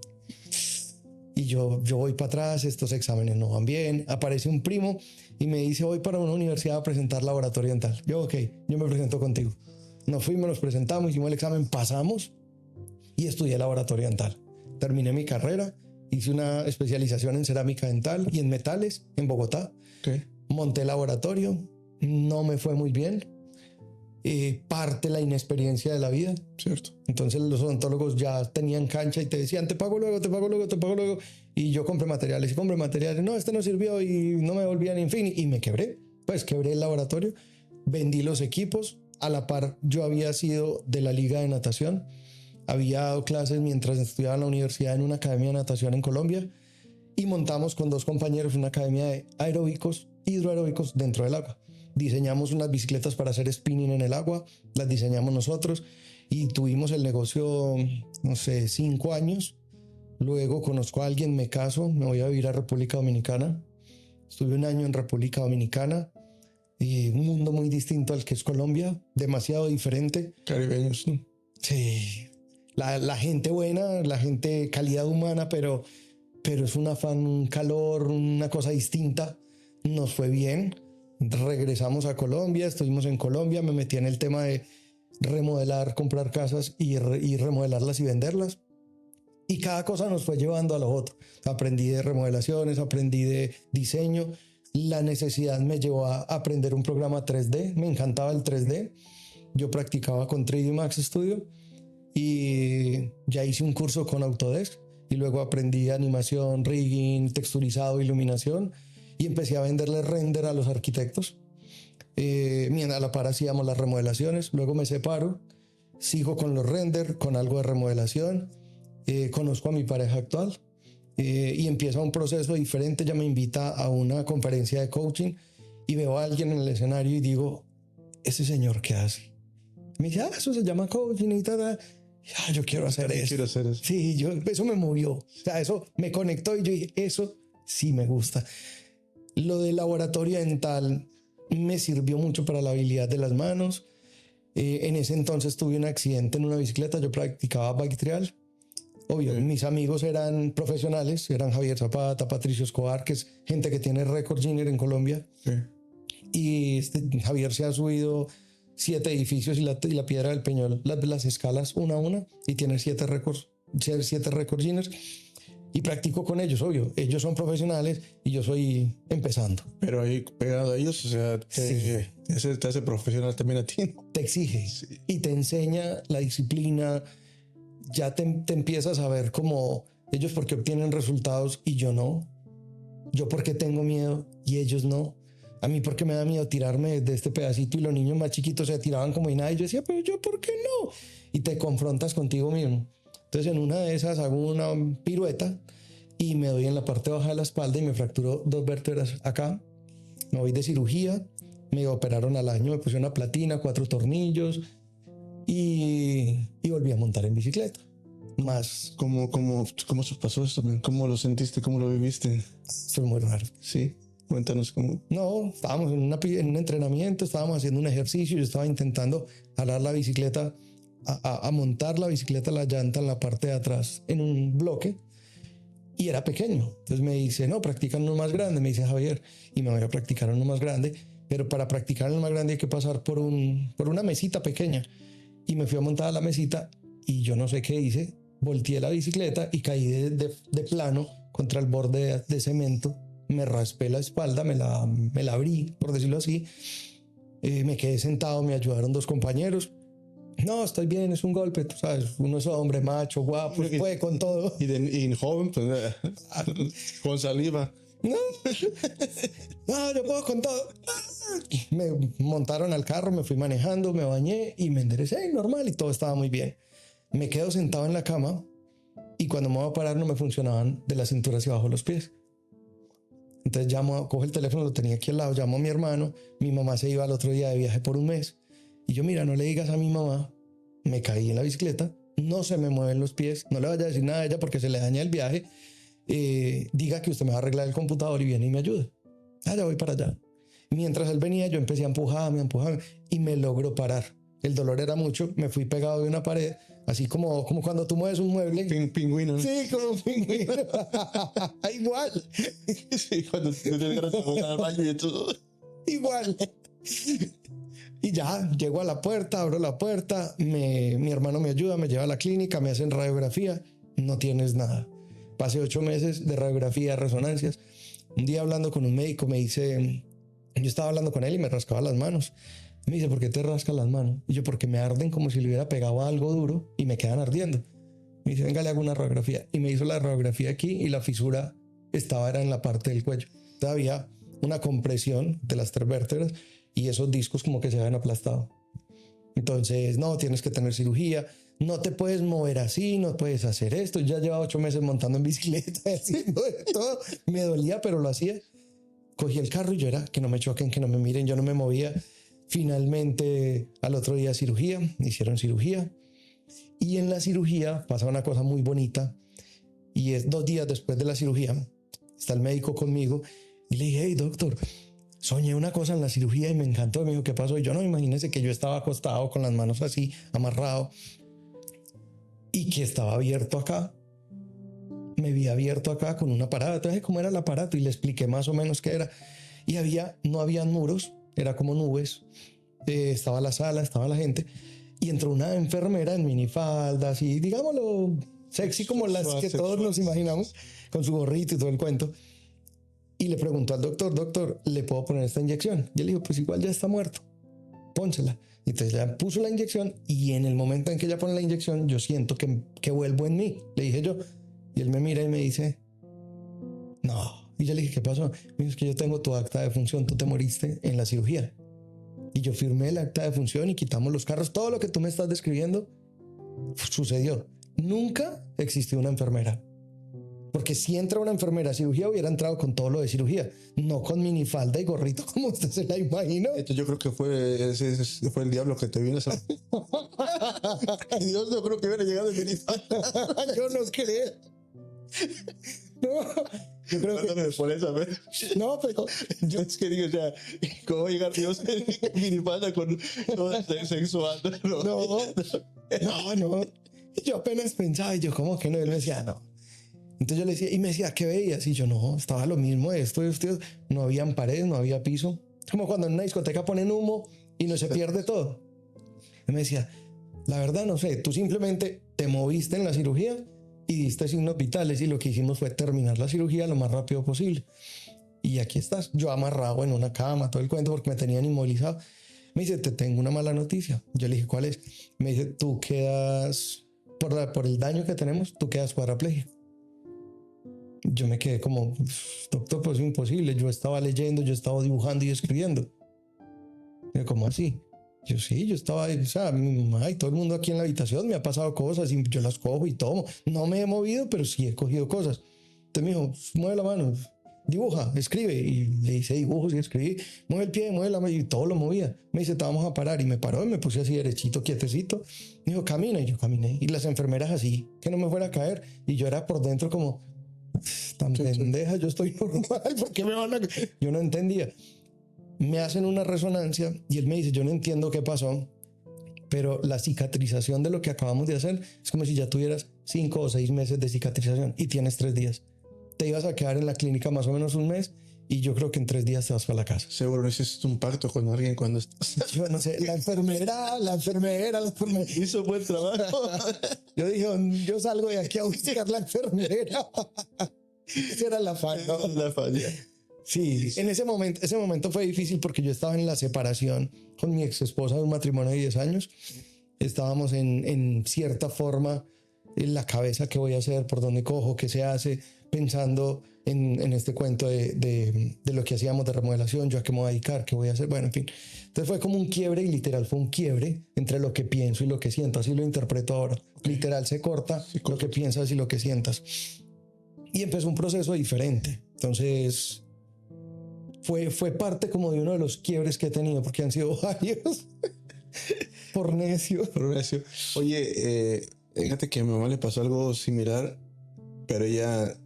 [SPEAKER 2] Y yo voy para atrás, estos exámenes no van bien. Aparece un primo y me dice, voy para una universidad a presentar laboratorio dental. Yo, ok, yo me presento contigo. Nos fuimos, nos presentamos, hicimos el examen, pasamos y estudié laboratorio dental. Terminé mi carrera, hice una especialización en cerámica dental y en metales en Bogotá.
[SPEAKER 1] Okay.
[SPEAKER 2] Monté laboratorio, no me fue muy bien. Parte la inexperiencia de la vida.
[SPEAKER 1] Cierto.
[SPEAKER 2] Entonces los odontólogos ya tenían cancha y te decían, te pago luego, te pago luego, te pago luego. Y yo compré materiales. No, este no sirvió y no me volvían, en fin. Y me quebré. Pues quebré el laboratorio. vendí los equipos. A la par, yo había sido de la liga de natación. Había dado clases mientras estudiaba en la universidad en una academia de natación en Colombia y montamos con 2 compañeros una academia de aeróbicos, hidroaeróbicos dentro del agua. Diseñamos unas bicicletas para hacer spinning en el agua, las diseñamos nosotros y tuvimos el negocio, no sé, 5 años. Luego conozco a alguien, me caso, me voy a vivir a República Dominicana. Estuve 1 año en República Dominicana. Un mundo muy distinto al que es Colombia, demasiado diferente.
[SPEAKER 1] Caribeños, ¿no?
[SPEAKER 2] Sí, la gente buena, la gente calidad humana, pero es un afán, un calor, una cosa distinta. Nos fue bien, regresamos a Colombia, estuvimos en Colombia, me metí en el tema de remodelar, comprar casas y remodelarlas y venderlas. Y cada cosa nos fue llevando a lo otro. Aprendí de remodelaciones, aprendí de diseño. La necesidad me llevó a aprender un programa 3D. Me encantaba el 3D. Yo practicaba con 3D Max Studio y ya hice un curso con Autodesk y luego aprendí animación, rigging, texturizado, iluminación y empecé a venderle render a los arquitectos. A la par hacíamos las remodelaciones. Luego me separo, sigo con los render, con algo de remodelación. Conozco a mi pareja actual. Y empieza un proceso diferente. Ella me invita a una conferencia de coaching y veo a alguien en el escenario y digo, ¿ese señor qué hace? Me dice, eso se llama coaching y tal. Yo quiero hacer eso.
[SPEAKER 1] Quiero hacer eso.
[SPEAKER 2] Sí, eso me movió. O sea, eso me conectó y yo dije, eso sí me gusta. Lo del laboratorio dental me sirvió mucho para la habilidad de las manos. En ese entonces tuve un accidente en una bicicleta. Yo practicaba bike trial. Obvio, mis amigos eran profesionales, eran Javier Zapata, Patricio Escobar, que es gente que tiene récord Giner en Colombia.
[SPEAKER 1] Sí.
[SPEAKER 2] Y Javier se ha subido 7 edificios y la Piedra del Peñol, las escalas una a una, y tiene 7 récords Guinness. Y practico con ellos, obvio. Ellos son profesionales y yo soy empezando.
[SPEAKER 1] Pero ahí pegado a ellos, o sea, te hace profesional también a ti, ¿no?
[SPEAKER 2] Te exige y te enseña la disciplina. Ya te empiezas a ver como ellos porque obtienen resultados y yo no. Yo porque tengo miedo y ellos no. A mí porque me da miedo tirarme de este pedacito y los niños más chiquitos se tiraban como y nada. Y yo decía, pero yo ¿por qué no? Y te confrontas contigo mismo. Entonces en una de esas hago una pirueta y me doy en la parte baja de la espalda y me fracturó 2 vértebras acá. Me voy de cirugía, me operaron al año, me pusieron una platina, 4 tornillos y volví a montar en bicicleta. Más.
[SPEAKER 1] ¿Cómo se pasó esto, man? ¿Cómo lo sentiste? ¿Cómo lo viviste?
[SPEAKER 2] Fue muy raro.
[SPEAKER 1] Sí, cuéntanos cómo.
[SPEAKER 2] No, estábamos en un entrenamiento, estábamos haciendo un ejercicio, yo estaba intentando jalar la bicicleta, a montar la bicicleta, la llanta en la parte de atrás, en un bloque, y era pequeño. Entonces me dice, no, practica uno más grande, me dice Javier, y me voy a practicar uno más grande, pero para practicar uno más grande hay que pasar por una mesita pequeña. Y me fui a montar a la mesita y yo no sé qué hice, volteé la bicicleta y caí de plano contra el borde de cemento, me raspé la espalda, me la abrí, por decirlo así. Me quedé sentado, me ayudaron 2 compañeros. No, estoy bien, es un golpe, tú sabes, uno es hombre, macho, guapo, puede con todo.
[SPEAKER 1] Y joven, pues, con saliva.
[SPEAKER 2] No, yo puedo con todo. Me montaron al carro, me fui manejando, me bañé y me enderecé normal y todo estaba muy bien. Me quedo sentado en la cama y cuando me voy a parar no me funcionaban de la cintura hacia abajo los pies. Entonces cojo el teléfono, lo tenía aquí al lado, llamo a mi hermano, mi mamá se iba al otro día de viaje por un mes y yo, mira, no le digas a mi mamá, me caí en la bicicleta, no se me mueven los pies, no le vaya a decir nada a ella porque se le daña el viaje, diga que usted me va a arreglar el computador y viene y me ayude. Ya voy para allá. Mientras él venía, yo empecé a empujarme y me logró parar. El dolor era mucho, me fui pegado de una pared, así como cuando tú mueves un mueble.
[SPEAKER 1] Pingüino.
[SPEAKER 2] Sí, como un pingüino. Igual.
[SPEAKER 1] Sí, cuando te ganas al baño y todo.
[SPEAKER 2] Igual. Y ya, llego a la puerta, abro la puerta, mi hermano me ayuda, me lleva a la clínica, me hacen radiografía, no tienes nada. Pasé 8 meses de radiografía, resonancias. Un día hablando con un médico me dice, yo estaba hablando con él y me rascaba las manos. Me dice, ¿por qué te rascas las manos? Y yo, porque me arden como si le hubiera pegado algo duro y me quedan ardiendo. Me dice, venga, le hago una radiografía. Y me hizo la radiografía aquí y la fisura era en la parte del cuello. Todavía una compresión de las 3 vértebras y esos discos como que se habían aplastado. Entonces, no, tienes que tener cirugía, no te puedes mover así, no puedes hacer esto. Ya llevaba 8 meses montando en bicicleta, haciendo de todo. Me dolía, pero lo hacía. Cogí el carro y yo era que no me choquen, que no me miren, yo no me movía. Finalmente, al otro día cirugía, me hicieron cirugía. Y en la cirugía pasa una cosa muy bonita. Y es 2 días después de la cirugía, está el médico conmigo y le dije, hey doctor, soñé una cosa en la cirugía y me encantó. Me dijo, ¿qué pasó? Y yo no, imagínese que yo estaba acostado con las manos así, amarrado, y que estaba abierto acá. Me vi abierto acá con un aparato. Entonces, ¿cómo era el aparato? Y le expliqué más o menos qué era. Y no habían muros, era como nubes. Estaba la sala, estaba la gente. Y entró una enfermera en minifaldas y, digámoslo, sexy como las que todos nos imaginamos, con su gorrito y todo el cuento. Y le preguntó al doctor, doctor, ¿le puedo poner esta inyección? Y él dijo, pues igual ya está muerto, pónsela. Entonces le puso la inyección y en el momento en que ella pone la inyección, yo siento que vuelvo en mí, le dije yo. Y él me mira y me dice, no. Y yo le dije, ¿qué pasó? Me dijo, es que yo tengo tu acta de función, tú te moriste en la cirugía. Y yo firmé el acta de función y quitamos los carros. Todo lo que tú me estás describiendo sucedió. Nunca existió una enfermera. Porque si entra una enfermera a cirugía, hubiera entrado con todo lo de cirugía, no con minifalda y gorrito como usted se la imaginó.
[SPEAKER 1] Esto yo creo que ese fue el diablo que te vino a hacer. Dios no creo que hubiera llegado en minifalda.
[SPEAKER 2] Yo no creo. No, yo creo que...
[SPEAKER 1] me pones a ver.
[SPEAKER 2] No, pero...
[SPEAKER 1] Yo es que digo, o sea, ¿cómo va a llegar Dios en minifalda con todo sexual?
[SPEAKER 2] No. Yo apenas pensaba y yo, ¿cómo que no? Él me decía, no. Entonces yo le decía, y me decía, ¿qué veías? Y yo, no, estaba lo mismo esto, no habían paredes, no había piso. Como cuando en una discoteca ponen humo y no se pierde todo. Él me decía, la verdad no sé, tú simplemente te moviste en la cirugía y diste signos vitales y lo que hicimos fue terminar la cirugía lo más rápido posible. Y aquí estás, yo amarrado en una cama, todo el cuento porque me tenían inmovilizado. Me dice, te tengo una mala noticia. Yo le dije, ¿cuál es? Me dice, tú quedas, por el daño que tenemos, tú quedas cuadraplégico. Yo me quedé como, doctor, pues es imposible. Yo estaba leyendo, yo estaba dibujando y escribiendo. Pero, ¿cómo así? Yo sí, yo estaba, o sea, mi mamá y todo el mundo aquí en la habitación me ha pasado cosas y yo las cojo y tomo. No me he movido, pero sí he cogido cosas. Entonces me dijo, mueve la mano, dibuja, escribe. Y le hice dibujos y escribí. Mueve el pie, mueve la mano y todo lo movía. Me dice, te vamos a parar. Y me paró y me puse así derechito, quietecito. Me dijo, camina. Y yo caminé. Y las enfermeras así, que no me fuera a caer. Y yo era por dentro como, tan pendeja, yo estoy normal. ¿Por qué me van a...? Yo no entendía. Me hacen una resonancia y él me dice, yo no entiendo qué pasó, pero la cicatrización de lo que acabamos de hacer es como si ya tuvieras 5 o 6 meses de cicatrización y tienes 3 días. Te ibas a quedar en la clínica más o menos un mes y yo creo que en 3 días te vas para la casa.
[SPEAKER 1] Seguro hiciste un pacto con alguien cuando estás...
[SPEAKER 2] Yo no sé, la enfermera
[SPEAKER 1] hizo buen trabajo.
[SPEAKER 2] Yo dije, yo salgo de aquí a buscar la enfermera. Esa era la falla.
[SPEAKER 1] La falla.
[SPEAKER 2] Sí, en ese momento fue difícil porque yo estaba en la separación con mi ex esposa de un matrimonio de 10 años. Estábamos en cierta forma en la cabeza, qué voy a hacer, por dónde cojo, qué se hace, pensando en este cuento de lo que hacíamos de remodelación, yo a qué me voy a dedicar, qué voy a hacer, bueno, en fin. Entonces fue como un quiebre y literal fue un quiebre entre lo que pienso y lo que siento, así lo interpreto ahora. Literal se corta lo que piensas y lo que sientas. Y empezó un proceso diferente. Entonces... Fue parte como de uno de los quiebres que he tenido, porque han sido varios. Por necio.
[SPEAKER 1] Oye, fíjate que a mi mamá le pasó algo similar, pero ella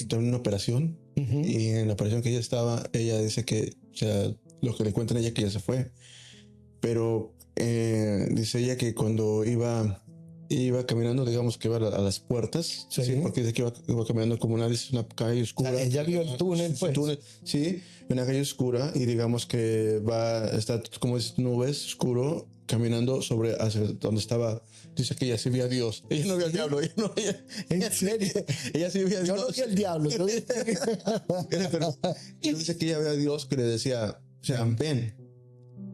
[SPEAKER 1] tuvo una operación y en la operación que ella estaba, ella dice que, o sea, lo que le cuentan a ella que ya se fue, pero dice ella que cuando iba caminando, digamos que iba a las puertas, sí, porque dice que iba caminando como una calle oscura.
[SPEAKER 2] O sea, ella vio el túnel, pues.
[SPEAKER 1] Sí, una calle oscura y digamos que está como es nubes, oscuro, caminando hacia donde estaba. Dice que ella sí veía a Dios. Ella no veía al diablo.
[SPEAKER 2] ¿En serio?
[SPEAKER 1] Ella sí veía a Dios.
[SPEAKER 2] Yo no vi al diablo.
[SPEAKER 1] Pero dice que ella veía a Dios que le decía, o sea, ven.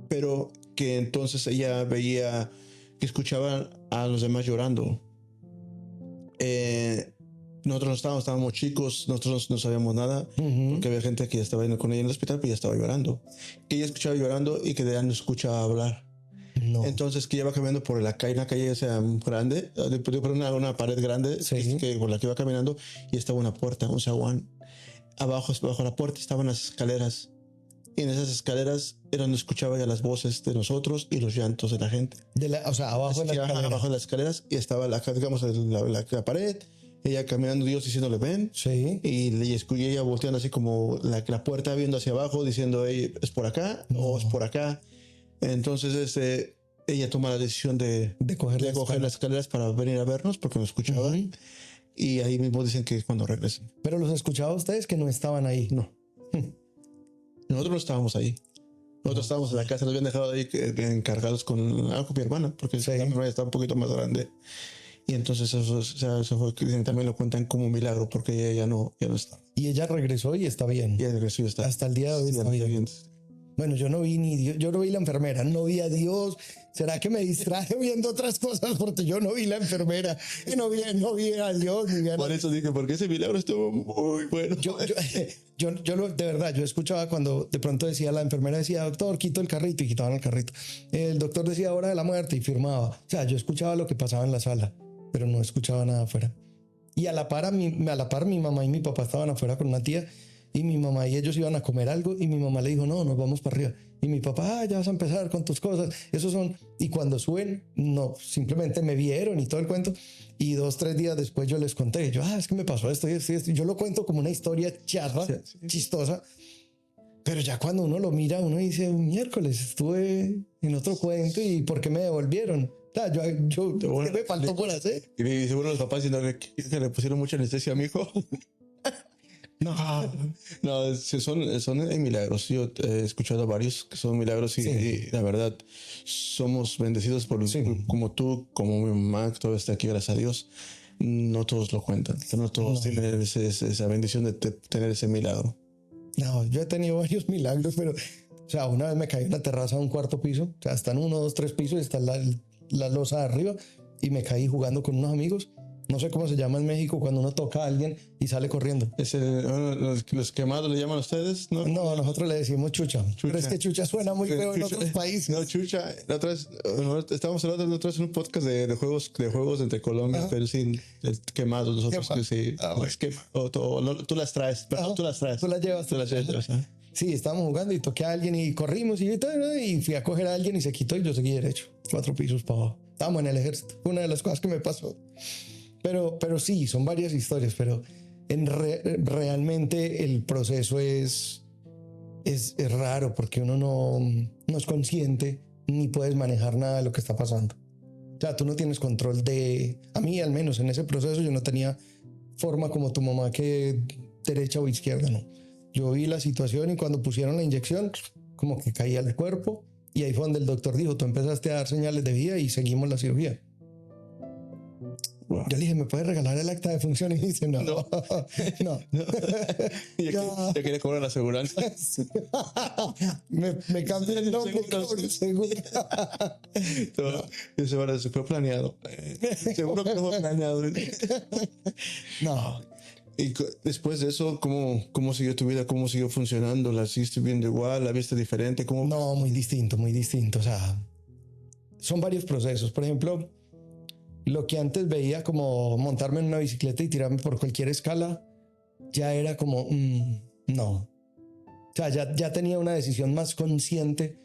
[SPEAKER 1] Pero que entonces ella veía que escuchaban a los demás llorando. nosotros no estábamos chicos, nosotros no sabíamos nada, porque había gente que ya estaba con ella en el hospital, pero ya estaba llorando. Que ella escuchaba llorando y que de ella no escuchaba hablar.
[SPEAKER 2] No.
[SPEAKER 1] Entonces que ella iba caminando por una calle sea grande, por una pared grande,
[SPEAKER 2] Sí.
[SPEAKER 1] que por la que iba caminando, y estaba una puerta, un zaguán. Bajo la puerta estaban las escaleras. Y en esas escaleras era donde escuchaba ya las voces de nosotros y los llantos de la gente.
[SPEAKER 2] O sea, abajo de la escalera.
[SPEAKER 1] Abajo de las escaleras y estaba digamos, la pared, ella caminando, Dios diciéndole ven.
[SPEAKER 2] Sí.
[SPEAKER 1] Y ella volteando así como la puerta viendo hacia abajo, diciendo, hey, ¿es por acá o es por acá? Entonces ella toma la decisión de coger las escaleras para venir a vernos porque nos escuchaba. Y ahí mismo dicen que cuando regresen.
[SPEAKER 2] Pero los escuchaba ustedes que no estaban ahí.
[SPEAKER 1] No. Nosotros no estábamos ahí. Nosotros estábamos en la casa, nos habían dejado ahí encargados con mi hermana, porque mi hermana estaba un poquito más grande. Y entonces eso fue, también lo cuentan como un milagro, porque ella ya no está.
[SPEAKER 2] Y ella regresó y está bien.
[SPEAKER 1] Y ella regresó y está.
[SPEAKER 2] Hasta el día de hoy está bien. Bueno, yo no vi ni Dios, yo no vi la enfermera, no vi a Dios. ¿Será que me distraje viendo otras cosas? Porque yo no vi la enfermera, no vi a Dios. Ni
[SPEAKER 1] Por eso dije, porque ese milagro estuvo muy bueno.
[SPEAKER 2] De verdad, yo escuchaba cuando de pronto decía la enfermera, decía, doctor, quito el carrito, y quitaban el carrito. El doctor decía, hora de la muerte, y firmaba. O sea, yo escuchaba lo que pasaba en la sala, pero no escuchaba nada afuera. Y a la par mi mamá y mi papá estaban afuera con una tía, y mi mamá y ellos iban a comer algo, y mi mamá le dijo, no, nos vamos para arriba. Y mi papá, ya vas a empezar con tus cosas. Esos son, y cuando suben, no, simplemente me vieron y todo el cuento. Y 2-3 días después yo les conté, es que me pasó esto y esto y esto. Yo lo cuento como una historia charra, chistosa. Pero ya cuando uno lo mira, uno dice, miércoles, estuve en otro cuento y ¿por qué me devolvieron? ¿Qué me faltó por hacer?
[SPEAKER 1] Y seguro los papás diciendo que le pusieron mucha anestesia a mi hijo. No, son milagros. Yo he escuchado varios que son milagros y la verdad somos bendecidos por como tú, como mi mamá, que todo está aquí, gracias a Dios. No todos lo cuentan, no todos tienen esa bendición de tener ese milagro.
[SPEAKER 2] No, yo he tenido varios milagros, pero, o sea, una vez me caí en la terraza de un cuarto piso, o sea, están 1, 2, 3 pisos y está la losa de arriba, y me caí jugando con unos amigos. No sé cómo se llama en México cuando uno toca a alguien y sale corriendo.
[SPEAKER 1] Los quemados le llaman a ustedes, ¿no?
[SPEAKER 2] No, nosotros le decimos chucha. Pero es que chucha suena muy feo en otros países.
[SPEAKER 1] No, chucha. Estábamos hablando nosotros en un podcast de juegos entre Colombia, pero sin quemados. Nosotros que sí. Tú las traes, pero tú las traes.
[SPEAKER 2] Tú las llevas. Sí, estábamos jugando y toqué a alguien y corrimos y fui a coger a alguien y se quitó y yo seguí derecho. 4 pisos para abajo. Estábamos en el ejército. Una de las cosas que me pasó. Pero sí, son varias historias, pero realmente el proceso es raro porque uno no es consciente ni puedes manejar nada de lo que está pasando. O sea, tú no tienes control a mí al menos en ese proceso yo no tenía forma como tu mamá que derecha o izquierda, no. Yo vi la situación y cuando pusieron la inyección como que caía el cuerpo y ahí fue donde el doctor dijo, tú empezaste a dar señales de vida y seguimos la cirugía. Wow. Yo le dije, ¿me puedes regalar el acta de función? Y dice, no.
[SPEAKER 1] Ya quería cobrar la aseguranza.
[SPEAKER 2] me cambié el nombre. Seguro.
[SPEAKER 1] Eso fue planeado. Seguro que no fue planeado.
[SPEAKER 2] No.
[SPEAKER 1] Y después de eso, ¿cómo siguió tu vida? ¿Cómo siguió funcionando? ¿La siguiste viendo igual? ¿La viste diferente?
[SPEAKER 2] No, muy distinto. O sea, son varios procesos. Por ejemplo, lo que antes veía como montarme en una bicicleta y tirarme por cualquier escala, ya era como, no. O sea, ya tenía una decisión más consciente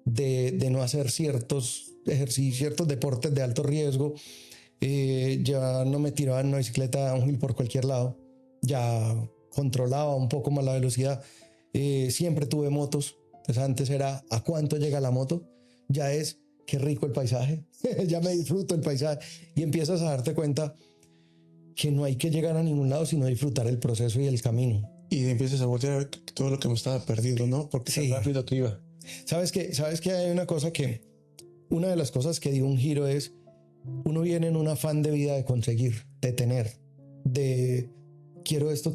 [SPEAKER 2] de no hacer ciertos ejercicios, ciertos deportes de alto riesgo. Ya no me tiraba en una bicicleta downhill por cualquier lado. Ya controlaba un poco más la velocidad. Siempre tuve motos. Entonces antes era ¿a cuánto llega la moto? Ya es qué rico el paisaje. Ya me disfruto el paisaje. Y empiezas a darte cuenta que no hay que llegar a ningún lado sino disfrutar el proceso y el camino.
[SPEAKER 1] Y empiezas a voltear a ver todo lo que me estaba perdiendo, ¿no? Porque tan rápido que iba.
[SPEAKER 2] ¿Sabes que hay una de las cosas que dio un giro es uno viene en un afán de vida de conseguir, de tener, de quiero esto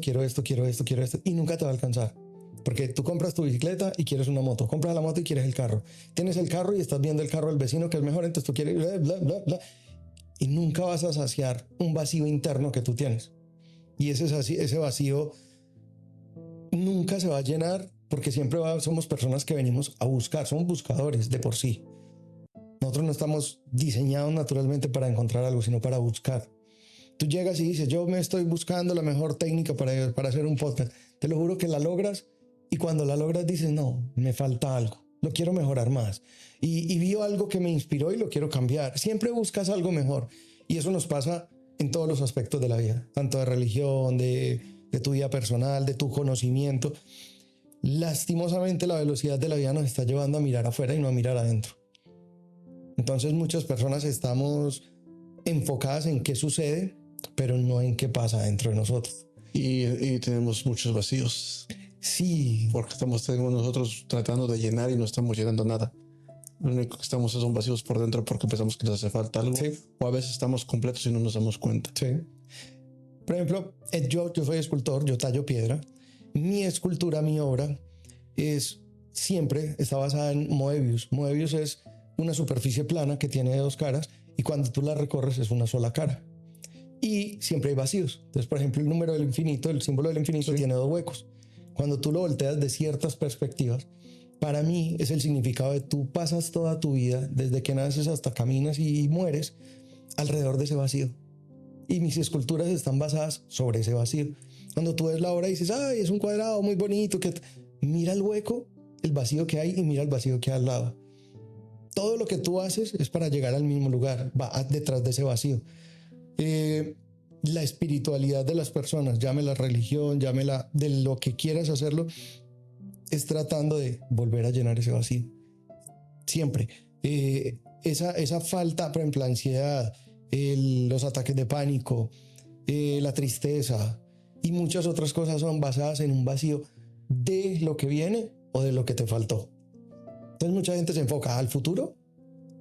[SPEAKER 2] y nunca te va a alcanzar. Porque tú compras tu bicicleta y quieres una moto, compras la moto y quieres el carro. Tienes el carro y estás viendo el carro del vecino que es mejor, entonces tú quieres bla, bla, bla, bla, y nunca vas a saciar un vacío interno que tú tienes. Y ese vacío nunca se va a llenar porque siempre somos personas que venimos a buscar, somos buscadores de por sí. Nosotros no estamos diseñados naturalmente para encontrar algo, sino para buscar. Tú llegas y dices, yo me estoy buscando la mejor técnica para hacer un podcast. Te lo juro que la logras y cuando la logras dices, no, me falta algo, lo quiero mejorar más. Y vi algo que me inspiró y lo quiero cambiar. Siempre buscas algo mejor y eso nos pasa en todos los aspectos de la vida, tanto de religión, de tu vida personal, de tu conocimiento. Lastimosamente la velocidad de la vida nos está llevando a mirar afuera y no a mirar adentro. Entonces muchas personas estamos enfocadas en qué sucede, pero no en qué pasa dentro de nosotros.
[SPEAKER 1] Y tenemos muchos vacíos.
[SPEAKER 2] Sí.
[SPEAKER 1] Porque estamos nosotros tratando de llenar y no estamos llenando nada. Lo único que estamos son vacíos por dentro porque pensamos que nos hace falta algo.
[SPEAKER 2] Sí.
[SPEAKER 1] O a veces estamos completos y no nos damos cuenta.
[SPEAKER 2] Sí. Por ejemplo, yo soy escultor, yo tallo piedra. Mi escultura, mi obra, siempre está basada en Moebius. Moebius es una superficie plana que tiene dos caras y cuando tú la recorres es una sola cara. Y siempre hay vacíos. Entonces, por ejemplo, el número del infinito, el símbolo del infinito, tiene dos huecos. Cuando tú lo volteas de ciertas perspectivas, para mí es el significado de tú pasas toda tu vida, desde que naces hasta caminas y mueres, alrededor de ese vacío. Y mis esculturas están basadas sobre ese vacío. Cuando tú ves la obra y dices, ay, es un cuadrado muy bonito, mira el hueco, el vacío que hay y mira el vacío que hay al lado. Todo lo que tú haces es para llegar al mismo lugar, va detrás de ese vacío. La espiritualidad de las personas, llámela religión, llámela de lo que quieras hacerlo, es tratando de volver a llenar ese vacío. Siempre. Esa falta, por ejemplo, la ansiedad, los ataques de pánico, la tristeza y muchas otras cosas son basadas en un vacío de lo que viene o de lo que te faltó. Entonces mucha gente se enfoca al futuro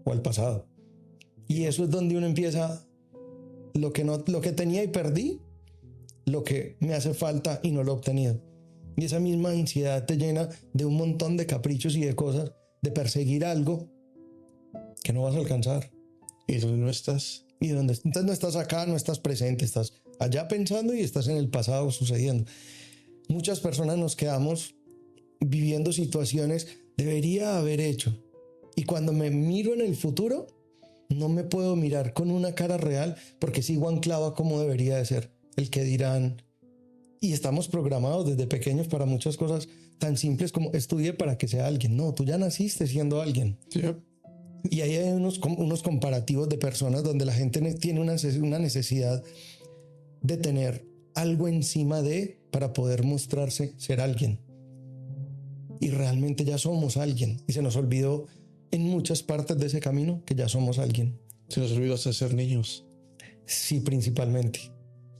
[SPEAKER 2] o al pasado. Y eso es donde uno empieza lo que tenía y perdí, lo que me hace falta y no lo he obtenido. Y esa misma ansiedad te llena de un montón de caprichos y de cosas, de perseguir algo que no vas a alcanzar.
[SPEAKER 1] ¿Y dónde no estás?
[SPEAKER 2] Entonces no estás acá, no estás presente, estás allá pensando y estás en el pasado sucediendo. Muchas personas nos quedamos viviendo situaciones, debería haber hecho. Y cuando me miro en el futuro, no me puedo mirar con una cara real porque sigo anclado a cómo debería de ser. El que dirán. Y estamos programados desde pequeños para muchas cosas tan simples como estudie para que sea alguien. No, tú ya naciste siendo alguien.
[SPEAKER 1] Sí.
[SPEAKER 2] Y ahí hay unos comparativos de personas donde la gente tiene una necesidad de tener algo encima para poder mostrarse ser alguien. Y realmente ya somos alguien. Y se nos olvidó en muchas partes de ese camino que ya somos alguien.
[SPEAKER 1] Se nos olvidó hasta ser niños.
[SPEAKER 2] Sí, principalmente.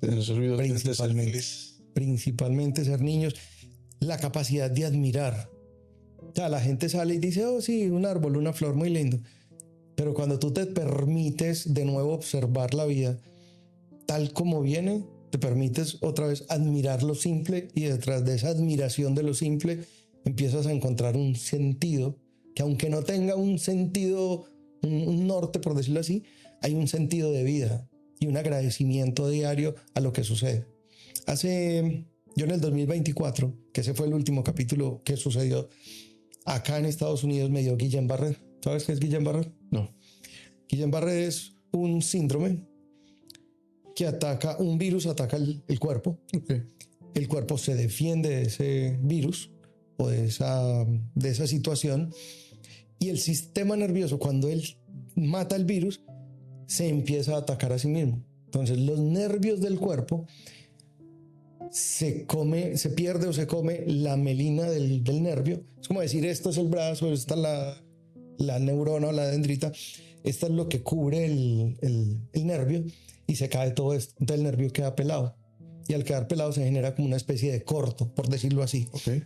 [SPEAKER 1] Se nos olvidó de ser felices.
[SPEAKER 2] Principalmente ser niños. La capacidad de admirar. O sea, la gente sale y dice, oh sí, un árbol, una flor, muy lindo. Pero cuando tú te permites de nuevo observar la vida tal como viene, te permites otra vez admirar lo simple y detrás de esa admiración de lo simple empiezas a encontrar un sentido que aunque no tenga un sentido, un norte por decirlo así, hay un sentido de vida y un agradecimiento diario a lo que sucede. Yo en el 2024, que ese fue el último capítulo que sucedió acá en Estados Unidos, me dio Guillain-Barré. ¿Sabes qué es Guillain-Barré?
[SPEAKER 1] No.
[SPEAKER 2] Guillain-Barré es un síndrome que un virus ataca el cuerpo.
[SPEAKER 1] Okay.
[SPEAKER 2] El cuerpo se defiende de ese virus o de esa situación y el sistema nervioso, cuando él mata el virus, se empieza a atacar a sí mismo. Entonces los nervios del cuerpo se pierde o se come la melina del nervio. Es como decir, esto es el brazo, esta es la neurona o la dendrita, esta es lo que cubre el nervio y se cae todo esto. Entonces el nervio queda pelado y al quedar pelado se genera como una especie de corto, por decirlo así.
[SPEAKER 1] Okay.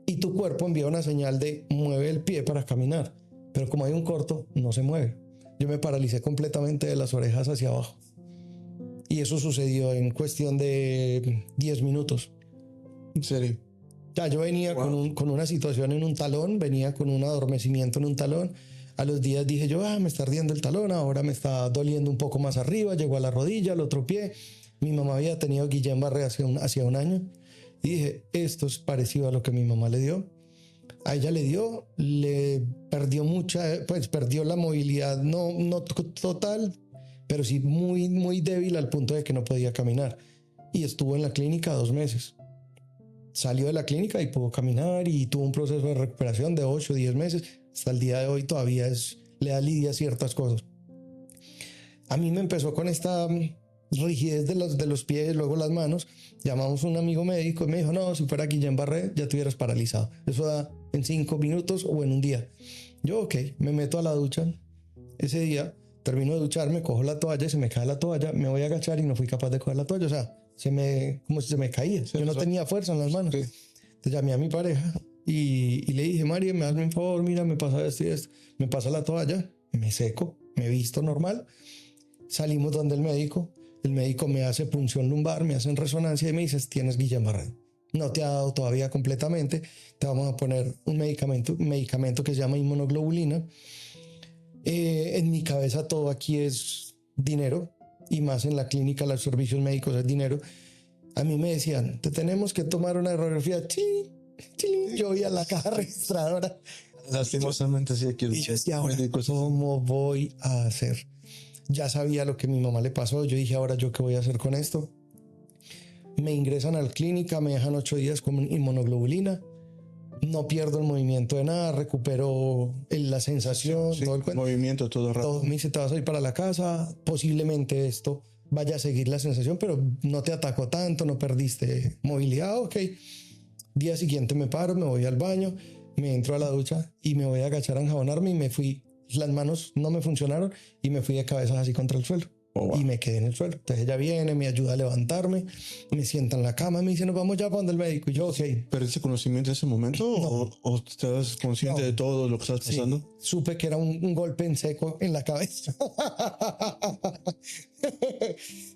[SPEAKER 2] Y tu cuerpo envía una señal de mueve el pie para caminar, pero como hay un corto, no se mueve. Yo me paralicé completamente de las orejas hacia abajo. Y eso sucedió en cuestión de 10 minutos.
[SPEAKER 1] ¿En serio?
[SPEAKER 2] Ya, yo venía con una situación en un talón, venía con un adormecimiento en un talón. A los días dije yo, me está ardiendo el talón, ahora me está doliendo un poco más arriba, llegó a la rodilla, al otro pie. Mi mamá había tenido Guillain-Barré hacía un año y dije, esto es parecido a lo que mi mamá le dio. A ella le perdió pues perdió la movilidad, no total, pero sí muy, muy débil al punto de que no podía caminar. Y estuvo en la clínica 2 meses. Salió de la clínica y pudo caminar y tuvo un proceso de recuperación de 8 o 10 meses. Hasta el día de hoy todavía le da lidia ciertas cosas. A mí me empezó con esta rigidez de los pies, luego las manos. Llamamos a un amigo médico y me dijo, no, si fuera Guillain-Barré ya te hubieras paralizado. Eso da en 5 minutos o en un día. Yo, ok, me meto a la ducha. Ese día termino de ducharme, cojo la toalla, se me cae la toalla, me voy a agachar y no fui capaz de coger la toalla. O sea, como si se me caía. Yo no tenía fuerza en las manos. Sí. Entonces llamé a mi pareja y le dije, María, me hazme un favor, mira, me pasa esto y esto. Me pasa la toalla, me seco, me visto normal. Salimos donde el médico me hace punción lumbar, me hacen resonancia y me dice, tienes Guillain-Barré. No te ha dado todavía completamente, te vamos a poner un medicamento que se llama inmunoglobulina. En mi cabeza todo aquí es dinero, y más en la clínica los servicios médicos es dinero. A mí me decían, te tenemos que tomar una radiografía. ¡Ching! ¡Ching! Yo voy a la caja registradora.
[SPEAKER 1] Lastimosamente sí, aquí.
[SPEAKER 2] Y yo decía, ahora, ¿cómo voy a hacer? Ya sabía lo que a mi mamá le pasó. Yo dije, ahora, ¿yo qué voy a hacer con esto? Me ingresan a la clínica, me dejan 8 días con inmunoglobulina. No pierdo el movimiento de nada, recupero la sensación,
[SPEAKER 1] sí,
[SPEAKER 2] todo el cuento.
[SPEAKER 1] Movimiento, todo rápido.
[SPEAKER 2] Todo me dice, te vas a ir para la casa, posiblemente esto vaya a seguir la sensación, pero no te atacó tanto, no perdiste movilidad, ok. Día siguiente me paro, me voy al baño, me entro a la ducha y me voy a agachar a enjabonarme y me fui, las manos no me funcionaron y me fui de cabeza así contra el suelo. Oh, wow. Y me quedé en el suelo. Entonces ella viene, me ayuda a levantarme, me sienta en la cama, me dice, nos vamos ya para donde el médico. Y yo, ok.
[SPEAKER 1] ¿Pero ese conocimiento en ese momento? No. ¿O estabas consciente de todo lo que estabas pasando?
[SPEAKER 2] Sí, supe que era un golpe en seco en la cabeza.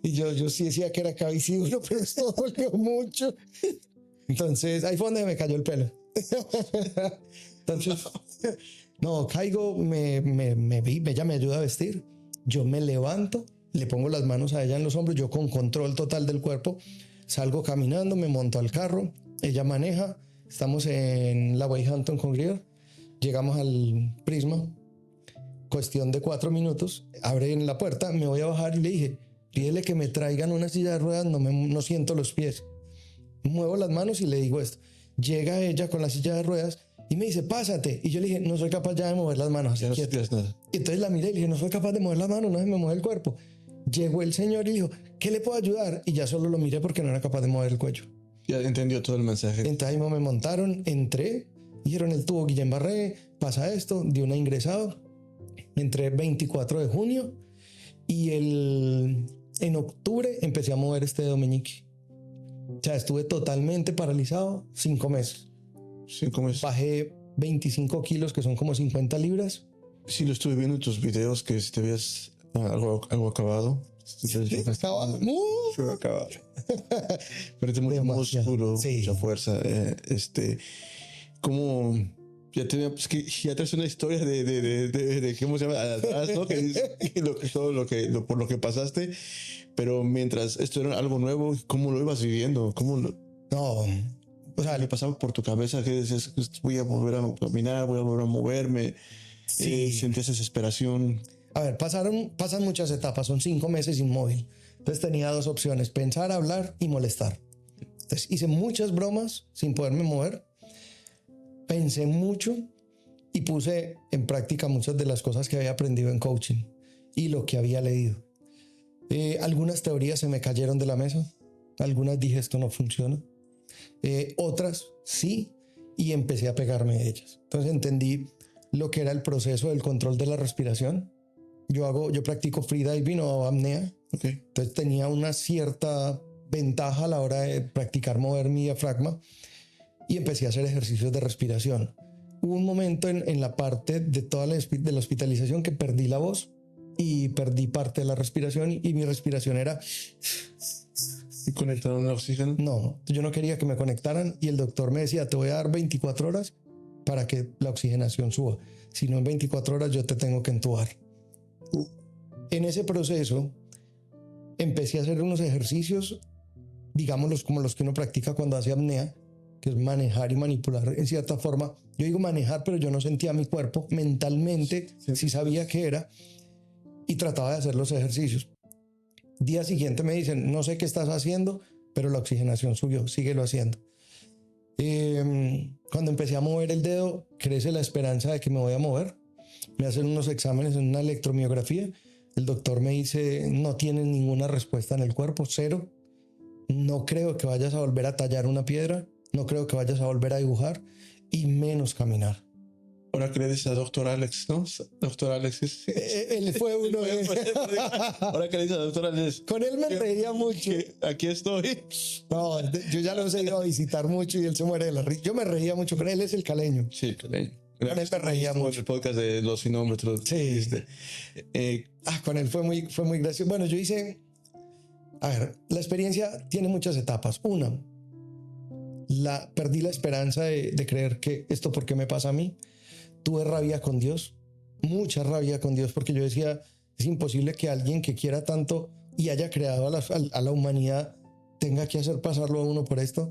[SPEAKER 2] Y yo sí decía que era cabicidulo, pero esto dolió mucho. Entonces ahí fue donde me cayó el pelo. Entonces, no, caigo, ella me ayuda a vestir. Yo me levanto, le pongo las manos a ella en los hombros, yo con control total del cuerpo, salgo caminando, me monto al carro, ella maneja, estamos en la Weyhampton con Greer, llegamos al Prisma, cuestión de 4 minutos, abren la puerta, me voy a bajar y le dije, pídele que me traigan una silla de ruedas, no siento los pies. Muevo las manos y le digo esto. Llega ella con la silla de ruedas y me dice, pásate. Y yo le dije, no soy capaz ya de mover las manos.
[SPEAKER 1] Ya no sentías nada.
[SPEAKER 2] Y entonces la miré y le dije, no soy capaz de mover las manos, no se me mueve el cuerpo. Llegó el señor y dijo, ¿qué le puedo ayudar? Y ya solo lo miré porque no era capaz de mover el cuello.
[SPEAKER 1] Ya entendió todo el mensaje.
[SPEAKER 2] Entonces ahí me montaron, entré, dijeron, él tuvo Guillain-Barré, pasa esto, dio una ingresado. Entré 24 de junio y en octubre empecé a mover este dedo meñique. O sea, estuve totalmente paralizado 5 meses.
[SPEAKER 1] 5 meses.
[SPEAKER 2] Bajé 25 kilos, que son como 50 libras.
[SPEAKER 1] Sí, lo estuve viendo en tus videos, que si te veías algo acabado.
[SPEAKER 2] Sí, acabado.
[SPEAKER 1] Acabado. Pero mucho músculo, sí. Mucha fuerza. Como ya teníamos que ya traes una historia de ¿cómo se llama? Atrás, ¿no? Por lo que pasaste. Pero mientras esto era algo nuevo, ¿cómo lo ibas viviendo?
[SPEAKER 2] No, o sea,
[SPEAKER 1] le pasaba por tu cabeza que decías, voy a volver a caminar, voy a volver a moverme. Sí. Sentías desesperación.
[SPEAKER 2] A ver, pasan muchas etapas, son 5 meses inmóvil. Entonces tenía 2 opciones, pensar, hablar y molestar. Entonces hice muchas bromas sin poderme mover. Pensé mucho y puse en práctica muchas de las cosas que había aprendido en coaching y lo que había leído. Algunas teorías se me cayeron de la mesa, algunas dije esto no funciona, otras sí, y empecé a pegarme de ellas. Entonces entendí lo que era el proceso del control de la respiración. Yo practico freediving o apnea,
[SPEAKER 1] okay.
[SPEAKER 2] Entonces tenía una cierta ventaja a la hora de practicar mover mi diafragma y empecé a hacer ejercicios de respiración. Hubo un momento en la parte de toda la hospitalización que perdí la voz y perdí parte de la respiración y mi respiración era...
[SPEAKER 1] ¿Y conectaron el oxígeno?
[SPEAKER 2] No, yo no quería que me conectaran y el doctor me decía, te voy a dar 24 horas para que la oxigenación suba. Si no, en 24 horas yo te tengo que entubar. En ese proceso empecé a hacer unos ejercicios, digámoslos como los que uno practica cuando hace apnea, que es manejar y manipular en cierta forma. Yo digo manejar, pero yo no sentía mi cuerpo mentalmente, sí sabía qué era, y trataba de hacer los ejercicios. Día siguiente me dicen, no sé qué estás haciendo, pero la oxigenación subió, síguelo haciendo. Cuando empecé a mover el dedo, crece la esperanza de que me voy a mover. Me hacen unos exámenes en una electromiografía. El doctor me dice, no tienes ninguna respuesta en el cuerpo, cero. No creo que vayas a volver a tallar una piedra, no creo que vayas a volver a dibujar y menos caminar.
[SPEAKER 1] Ahora que le dices a doctor Alex, ¿no? Doctor Alex.
[SPEAKER 2] Él fue uno de...
[SPEAKER 1] Ahora que le dices a doctor Alex.
[SPEAKER 2] Con él me reía mucho.
[SPEAKER 1] Aquí estoy.
[SPEAKER 2] No, yo ya los he ido a visitar mucho y él se muere de la risa. Yo me reía mucho con él, es el caleño.
[SPEAKER 1] Sí, caleño.
[SPEAKER 2] Con él me reía mucho.
[SPEAKER 1] El podcast de los sinómetros.
[SPEAKER 2] Sí. Con él fue muy gracioso. Bueno, yo hice... A ver, la experiencia tiene muchas etapas. Una, perdí la esperanza de creer que esto por qué me pasa a mí. Tuve rabia con Dios, mucha rabia con Dios, porque yo decía, es imposible que alguien que quiera tanto y haya creado a la humanidad tenga que hacer pasarlo a uno por esto.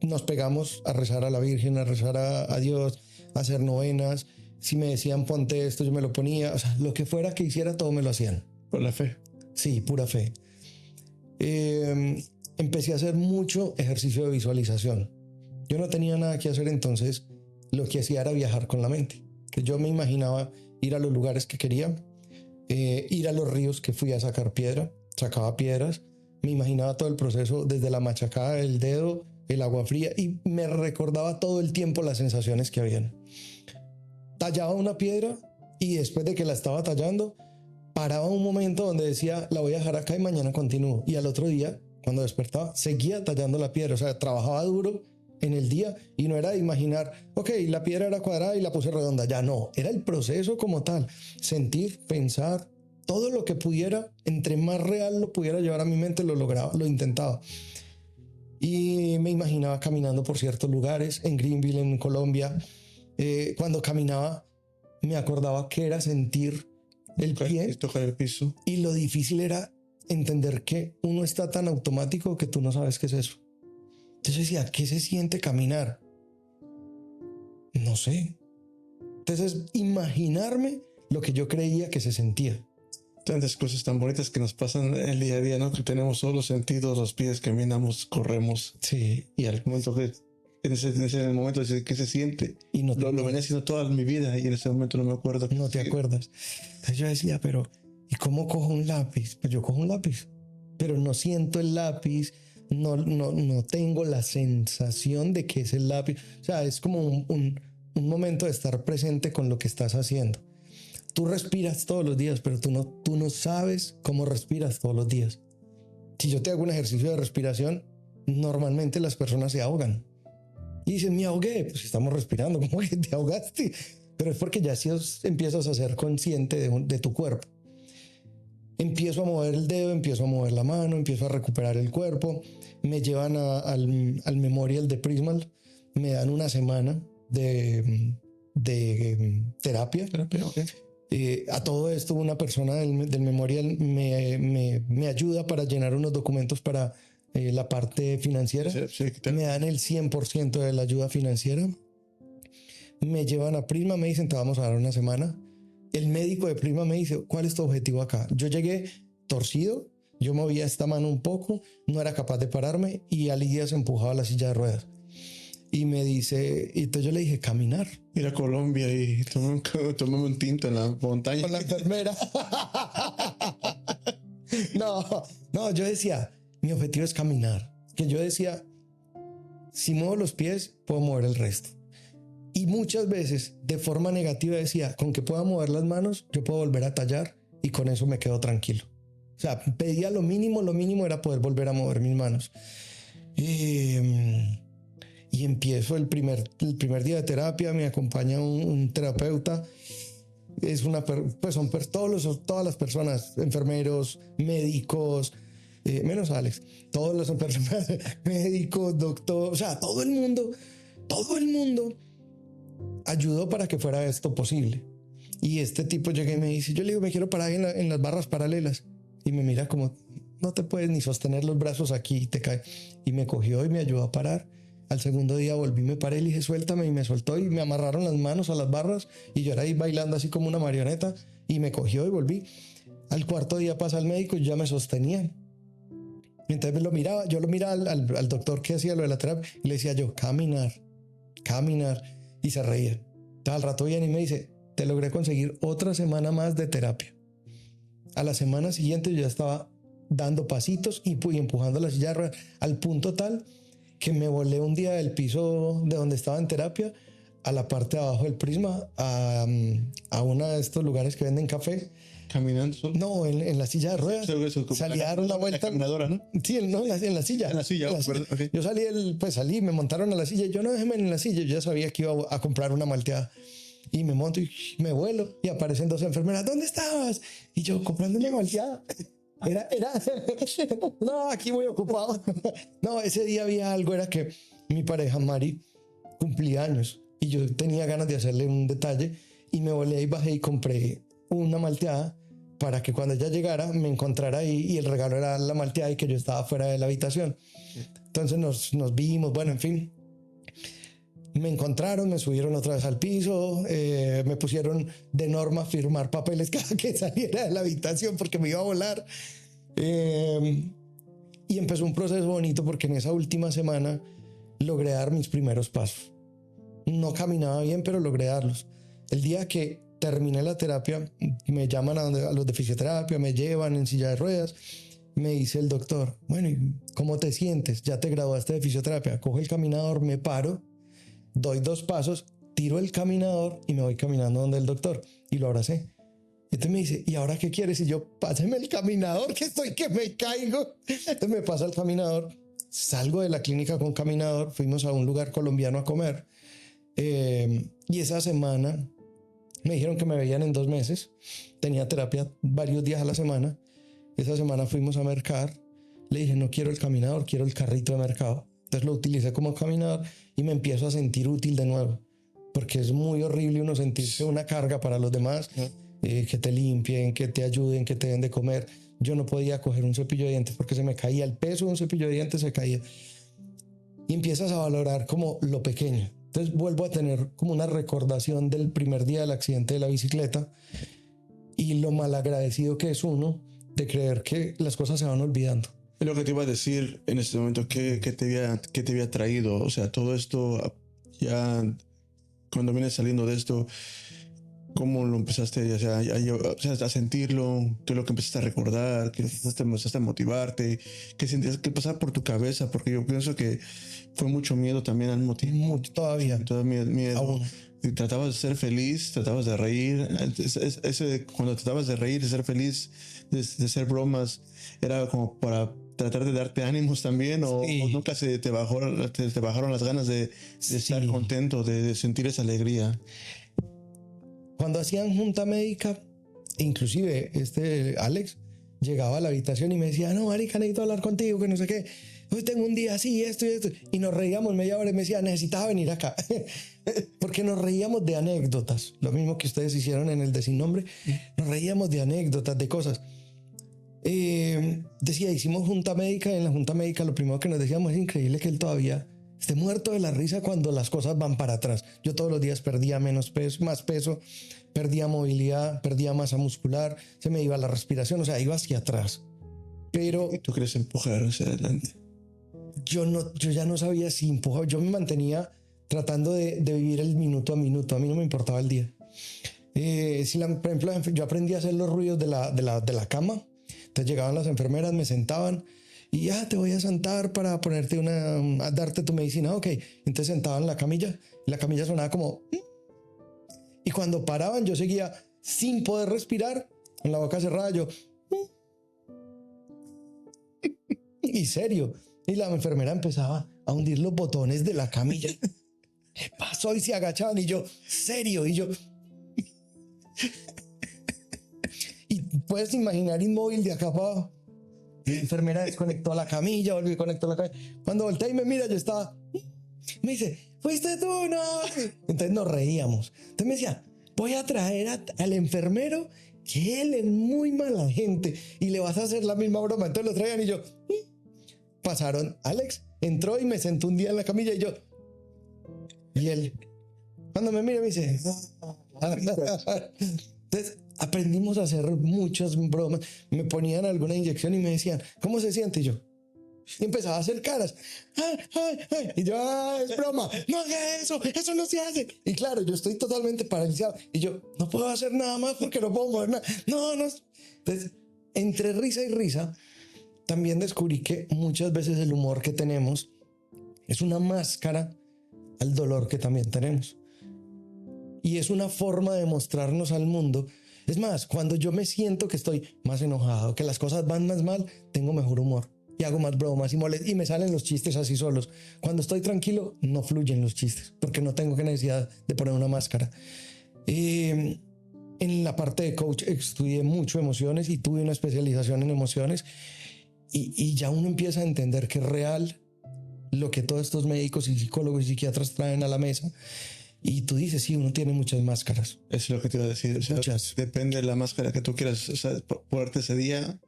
[SPEAKER 2] Nos pegamos a rezar a la Virgen, a rezar a Dios, a hacer novenas. Si me decían ponte esto, yo me lo ponía. O sea, lo que fuera que hiciera, todo me lo hacían.
[SPEAKER 1] Por la fe.
[SPEAKER 2] Sí, pura fe. Empecé a hacer mucho ejercicio de visualización. Yo no tenía nada que hacer, entonces lo que hacía era viajar con la mente. Que yo me imaginaba ir a los lugares que quería, ir a los ríos que fui a sacar piedra, sacaba piedras, me imaginaba todo el proceso desde la machacada del dedo, el agua fría, y me recordaba todo el tiempo las sensaciones que habían. Tallaba una piedra y después de que la estaba tallando, paraba un momento donde decía, la voy a dejar acá y mañana continúo. Y al otro día, cuando despertaba, seguía tallando la piedra. O sea, trabajaba duro en el día y no era de imaginar, ok, la piedra era cuadrada y la puse redonda. Ya no, era el proceso como tal. Sentir, pensar, todo lo que pudiera, entre más real lo pudiera llevar a mi mente, lo lograba, lo intentaba. Y me imaginaba caminando por ciertos lugares, en Greenville, en Colombia. Cuando caminaba, me acordaba que era sentir el pie,
[SPEAKER 1] tocar el piso.
[SPEAKER 2] Y lo difícil era entender que uno está tan automático que tú no sabes qué es eso. Entonces decía, ¿qué se siente caminar? No sé. Entonces, imaginarme lo que yo creía que se sentía.
[SPEAKER 1] Tantas cosas tan bonitas que nos pasan el día a día, ¿no? Que tenemos todos los sentidos, los pies, caminamos, corremos.
[SPEAKER 2] Sí.
[SPEAKER 1] Y al momento que... En ese momento, ¿qué se siente?
[SPEAKER 2] Y no
[SPEAKER 1] lo venía haciendo toda mi vida y en ese momento no me acuerdo.
[SPEAKER 2] No te acuerdas. Entonces yo decía, pero ¿y cómo cojo un lápiz? Pues yo cojo un lápiz, pero no siento el lápiz, no tengo la sensación de que es el lápiz. O sea, es como un momento de estar presente con lo que estás haciendo. Tú respiras todos los días, pero tú no sabes cómo respiras todos los días. Si yo te hago un ejercicio de respiración, normalmente las personas se ahogan. Y dicen, me ahogué. Pues estamos respirando, ¿cómo que te ahogaste? Pero es porque ya sí empiezas a ser consciente de tu cuerpo. Empiezo a mover el dedo, empiezo a mover la mano, empiezo a recuperar el cuerpo. Me llevan al Memorial de Prismal. Me dan una semana de terapia.
[SPEAKER 1] Okay.
[SPEAKER 2] A todo esto, una persona del Memorial me ayuda para llenar unos documentos para la parte financiera.
[SPEAKER 1] Sí,
[SPEAKER 2] me dan el 100% de la ayuda financiera. Me llevan a Prisma, me dicen, te vamos a dar una semana. El médico de Prisma me dice, ¿cuál es tu objetivo acá? Yo llegué torcido, yo movía esta mano un poco, no era capaz de pararme y Ali Díaz empujaba la silla de ruedas. Y me dice, y entonces yo le dije, caminar.
[SPEAKER 1] Ir a Colombia y tomé un tinto en la montaña.
[SPEAKER 2] Con la enfermera. No, yo decía, mi objetivo es caminar. Que yo decía, si muevo los pies, puedo mover el resto. Y muchas veces, de forma negativa, decía, con que pueda mover las manos, yo puedo volver a tallar y con eso me quedo tranquilo. O sea, pedía lo mínimo era poder volver a mover mis manos. Y empiezo el primer día de terapia, me acompaña un terapeuta. Son todas las personas, enfermeros, médicos, menos Alex, todas las personas, médicos, doctor, o sea, todo el mundo ayudó para que fuera esto posible. Y este tipo llega y me dice, yo le digo, me quiero parar en las barras paralelas. Y me mira como, no te puedes ni sostener los brazos aquí y te cae. Y me cogió y me ayudó a parar. Al segundo día volví, me paré y le dije, suéltame, y me soltó y me amarraron las manos a las barras y yo era ahí bailando así como una marioneta y me cogió y volví. Al cuarto día pasa el médico y ya me sostenía. Entonces yo lo miraba al doctor que hacía lo de la terapia y le decía yo, caminar, y se reía. Entonces al rato viene y me dice, te logré conseguir otra semana más de terapia. A la semana siguiente yo ya estaba dando pasitos y empujando la silla de ruedas al punto tal que me volé un día del piso de donde estaba en terapia a la parte de abajo del Prisma, a uno de estos lugares que venden café.
[SPEAKER 1] ¿Caminando?
[SPEAKER 2] No, en la silla de ruedas. Salí a dar una vuelta.
[SPEAKER 1] La caminadora, ¿no?
[SPEAKER 2] Sí, no, en la silla.
[SPEAKER 1] En la silla, okay.
[SPEAKER 2] Yo salí, me montaron a la silla. Yo no déjeme en la silla. Yo ya sabía que iba a comprar una malteada. Y me monto y me vuelo. Y aparecen dos enfermeras. ¿Dónde estabas? Y yo comprando una malteada. No, aquí muy ocupado. No, ese día había algo. Era que mi pareja, Mari, cumplía años. Y yo tenía ganas de hacerle un detalle. Y me volé y bajé y compré una malteada para que cuando ella llegara me encontrara ahí y el regalo era la malteada y que yo estaba fuera de la habitación. Entonces nos vimos, bueno, en fin. Me encontraron, me subieron otra vez al piso, me pusieron de norma a firmar papeles cada que saliera de la habitación porque me iba a volar. Y empezó un proceso bonito porque en esa última semana logré dar mis primeros pasos. No caminaba bien, pero logré darlos. El día que terminé la terapia, me llaman a los de fisioterapia, me llevan en silla de ruedas. Me dice el doctor, bueno, ¿cómo te sientes? Ya te graduaste de fisioterapia. Cojo el caminador, me paro, doy 2 pasos, tiro el caminador y me voy caminando donde el doctor. Y lo abracé. Entonces me dice, ¿y ahora qué quieres? Y yo, páseme el caminador, que estoy que me caigo. Entonces me pasa el caminador, salgo de la clínica con caminador, fuimos a un lugar colombiano a comer. Y esa semana me dijeron que me veían en 2 meses. Tenía terapia varios días a la semana. Esa semana fuimos a mercar. Le dije, no quiero el caminador, quiero el carrito de mercado. Entonces lo utilicé como caminador y me empiezo a sentir útil de nuevo. Porque es muy horrible uno sentirse una carga para los demás. Que te limpien, que te ayuden, que te den de comer. Yo no podía coger un cepillo de dientes porque se me caía. El peso de un cepillo de dientes se caía. Y empiezas a valorar como lo pequeño. Entonces vuelvo a tener como una recordación del primer día del accidente de la bicicleta y lo malagradecido que es uno de creer que las cosas se van olvidando.
[SPEAKER 1] Es lo que te iba a decir en este momento, ¿qué te había traído? O sea, todo esto, ya cuando vienes saliendo de esto, ¿cómo lo empezaste a sentirlo? ¿Qué es lo que empezaste a recordar? ¿Qué empezaste a motivarte? ¿Qué sentías que pasaba por tu cabeza? Porque yo pienso que fue mucho miedo también al mismo tiempo.
[SPEAKER 2] Mucho, todavía.
[SPEAKER 1] Miedo.
[SPEAKER 2] Aún.
[SPEAKER 1] Y tratabas de ser feliz, tratabas de reír. Cuando tratabas de reír, de ser feliz, de hacer bromas, era como para tratar de darte ánimos también,
[SPEAKER 2] sí.
[SPEAKER 1] o nunca te bajaron las ganas de estar contento, de sentir esa alegría.
[SPEAKER 2] Cuando hacían junta médica, inclusive Alex llegaba a la habitación y me decía, no, marica, necesito hablar contigo, que no sé qué. Hoy tengo un día así, esto y esto. Y nos reíamos media hora y me decía, necesitaba venir acá. Porque nos reíamos de anécdotas. Lo mismo que ustedes hicieron en el de Sin Nombre. Nos reíamos de anécdotas, de cosas. Decía, hicimos junta médica. Y en la junta médica lo primero que nos decíamos es increíble que él todavía esté muerto de la risa cuando las cosas van para atrás. Yo todos los días perdía más peso, perdía movilidad, perdía masa muscular, se me iba la respiración, o sea, iba hacia atrás. Pero
[SPEAKER 1] ¿Tú quieres empujar hacia adelante?
[SPEAKER 2] Yo ya no sabía si empujaba. Yo me mantenía tratando de vivir el minuto a minuto. A mí no me importaba el día. Por ejemplo, yo aprendí a hacer los ruidos de la cama. Entonces llegaban las enfermeras, me sentaban y ya te voy a sentar para ponerte a darte tu medicina. Ok. Entonces sentaban en la camilla y la camilla sonaba como... Y cuando paraban yo seguía sin poder respirar, con la boca cerrada, yo... Y serio. Y la enfermera empezaba a hundir los botones de la camilla. ¿Qué pasó? Y se agachaban y yo, serio, y yo... Y puedes imaginar inmóvil de acá para abajo. La enfermera desconectó la camilla, volvió y conectó la camilla. Cuando volteé y me mira, yo estaba... Me dice, ¿fuiste tú? No. Entonces nos reíamos. Entonces me decía, voy a traer al enfermero, que él es muy mala gente y le vas a hacer la misma broma. Entonces lo traían y yo, pasaron. Alex entró y me sentó un día en la camilla y yo, y él, cuando me mira me dice, entonces aprendimos a hacer muchas bromas. Me ponían alguna inyección y me decían, ¿cómo se siente? Y yo, y empezaba a hacer caras. ¡Ay, ay, ay! Y yo, es broma, no haga eso, eso no se hace. Y claro, yo estoy totalmente paralizado. Y yo, no puedo hacer nada más porque no puedo mover nada. No, no. Entonces, entre risa y risa, también descubrí que muchas veces el humor que tenemos es una máscara al dolor que también tenemos. Y es una forma de mostrarnos al mundo. Es más, cuando yo me siento que estoy más enojado, que las cosas van más mal, tengo mejor humor. Y hago más bromas y me salen los chistes así solos. Cuando estoy tranquilo, no fluyen los chistes, porque no tengo necesidad de poner una máscara. En la parte de coach estudié mucho emociones y tuve una especialización en emociones. Y ya uno empieza a entender que es real lo que todos estos médicos y psicólogos y psiquiatras traen a la mesa. Y tú dices, sí, uno tiene muchas máscaras.
[SPEAKER 1] Eso es lo que te iba a decir. O sea,
[SPEAKER 2] muchas.
[SPEAKER 1] Depende de la máscara que tú quieras, o sea, ponerte ese día.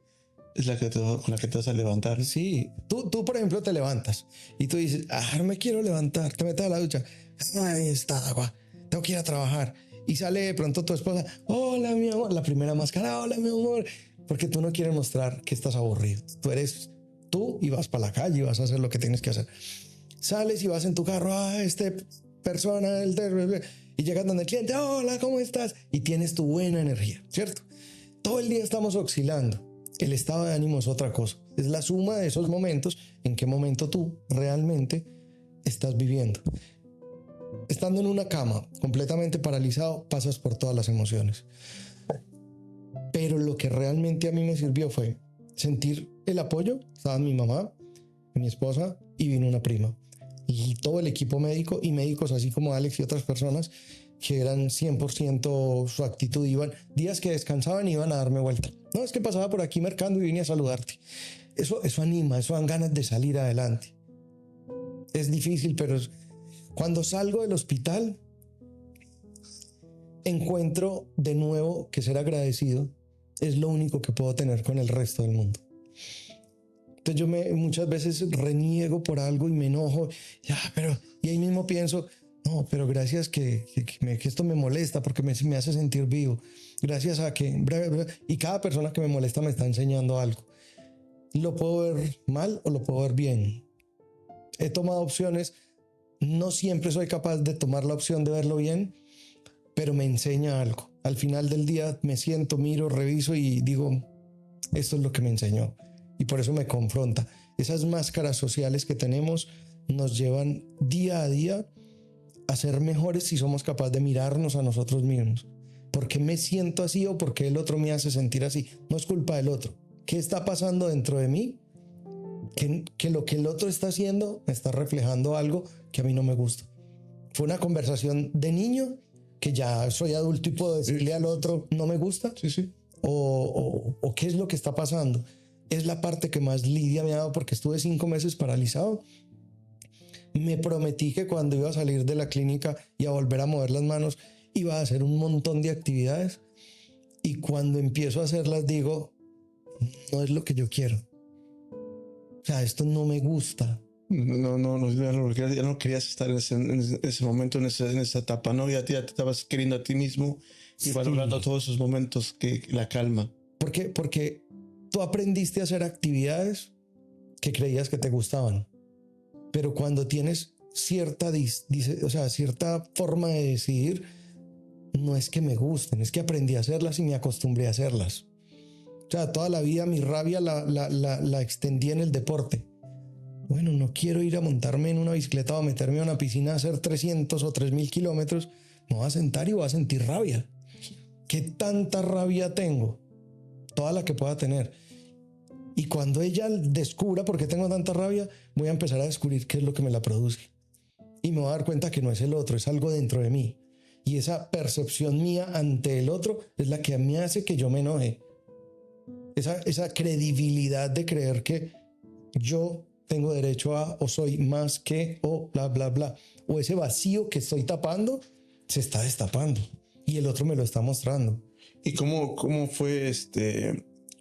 [SPEAKER 1] Es la que con la que te vas a levantar.
[SPEAKER 2] Sí, tú, por ejemplo, te levantas y tú dices, no me quiero levantar, te metes a la ducha, ay, esta agua, tengo que ir a trabajar. Y sale de pronto tu esposa, hola, mi amor, la primera máscara, hola, mi amor, porque tú no quieres mostrar que estás aburrido. Tú eres tú y vas para la calle y vas a hacer lo que tienes que hacer. Sales y vas en tu carro, persona, y llegas donde el cliente, hola, ¿cómo estás? Y tienes tu buena energía, ¿cierto? Todo el día estamos oscilando. El estado de ánimo es otra cosa. Es la suma de esos momentos. En qué momento tú realmente estás viviendo. Estando en una cama, completamente paralizado, pasas por todas las emociones. Pero lo que realmente a mí me sirvió fue sentir el apoyo. Estaba mi mamá, mi esposa y vino una prima. Y todo el equipo médico y médicos, así como Alex y otras personas que eran 100% su actitud, iban días que descansaban, iban a darme vuelta. No, es que pasaba por aquí mercando y vine a saludarte. Eso anima, eso dan ganas de salir adelante. Es difícil, pero cuando salgo del hospital encuentro de nuevo que ser agradecido es lo único que puedo tener con el resto del mundo. Entonces yo muchas veces reniego por algo y me enojo, y ahí mismo pienso, no, pero gracias que esto me molesta porque me hace sentir vivo. Gracias a que... Y cada persona que me molesta me está enseñando algo. Lo puedo ver mal o lo puedo ver bien. He tomado opciones. No siempre soy capaz de tomar la opción de verlo bien, pero me enseña algo. Al final del día me siento, miro, reviso y digo, esto es lo que me enseñó. Y por eso me confronta. Esas máscaras sociales que tenemos nos llevan día a día a ser mejores si somos capaces de mirarnos a nosotros mismos. ¿Por qué me siento así o por qué el otro me hace sentir así? No es culpa del otro. ¿Qué está pasando dentro de mí? Que lo que el otro está haciendo me está reflejando algo que a mí no me gusta. Fue una conversación de niño que ya soy adulto y puedo decirle al otro no me gusta.
[SPEAKER 1] Sí.
[SPEAKER 2] O qué es lo que está pasando. Es la parte que más lidia me ha dado porque estuve 5 meses paralizado. Me prometí que cuando iba a salir de la clínica y a volver a mover las manos, iba a hacer un montón de actividades. Y cuando empiezo a hacerlas digo, no es lo que yo quiero. O sea, esto no me gusta.
[SPEAKER 1] No, ya no querías estar en ese momento, en esa etapa, ¿no? Ya te estabas queriendo a ti mismo y valorando todos esos momentos, la calma.
[SPEAKER 2] Porque tú aprendiste a hacer actividades que creías que te gustaban. Pero cuando tienes cierta forma de decidir, no es que me gusten, es que aprendí a hacerlas y me acostumbré a hacerlas. O sea, toda la vida mi rabia la extendí en el deporte. Bueno, no quiero ir a montarme en una bicicleta o a meterme a una piscina a hacer 300 o 3000 kilómetros. Me voy a sentar y voy a sentir rabia. ¿Qué tanta rabia tengo? Toda la que pueda tener. Y cuando ella descubra por qué tengo tanta rabia, voy a empezar a descubrir qué es lo que me la produce. Y me voy a dar cuenta que no es el otro, es algo dentro de mí. Y esa percepción mía ante el otro es la que me hace que yo me enoje. Esa credibilidad de creer que yo tengo derecho a, o soy más que, o bla, bla, bla. O ese vacío que estoy tapando, se está destapando. y el otro me lo está mostrando.
[SPEAKER 1] ¿Y cómo fue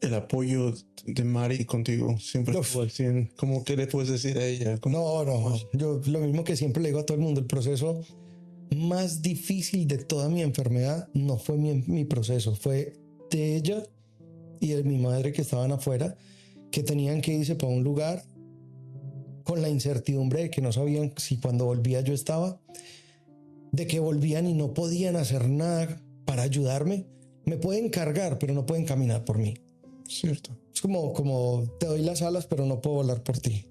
[SPEAKER 1] el apoyo de Mari contigo? Siempre estuvo al 100. ¿Cómo qué le puedes decir a ella?
[SPEAKER 2] No, yo lo mismo que siempre le digo a todo el mundo, el proceso más difícil de toda mi enfermedad no fue mi proceso, fue de ella y de mi madre que estaban afuera, que tenían que irse para un lugar con la incertidumbre de que no sabían si cuando volvía yo estaba, de que volvían y no podían hacer nada para ayudarme. Me pueden cargar, pero no pueden caminar por mí.
[SPEAKER 1] Cierto.
[SPEAKER 2] Es como te doy las alas, pero no puedo volar por ti.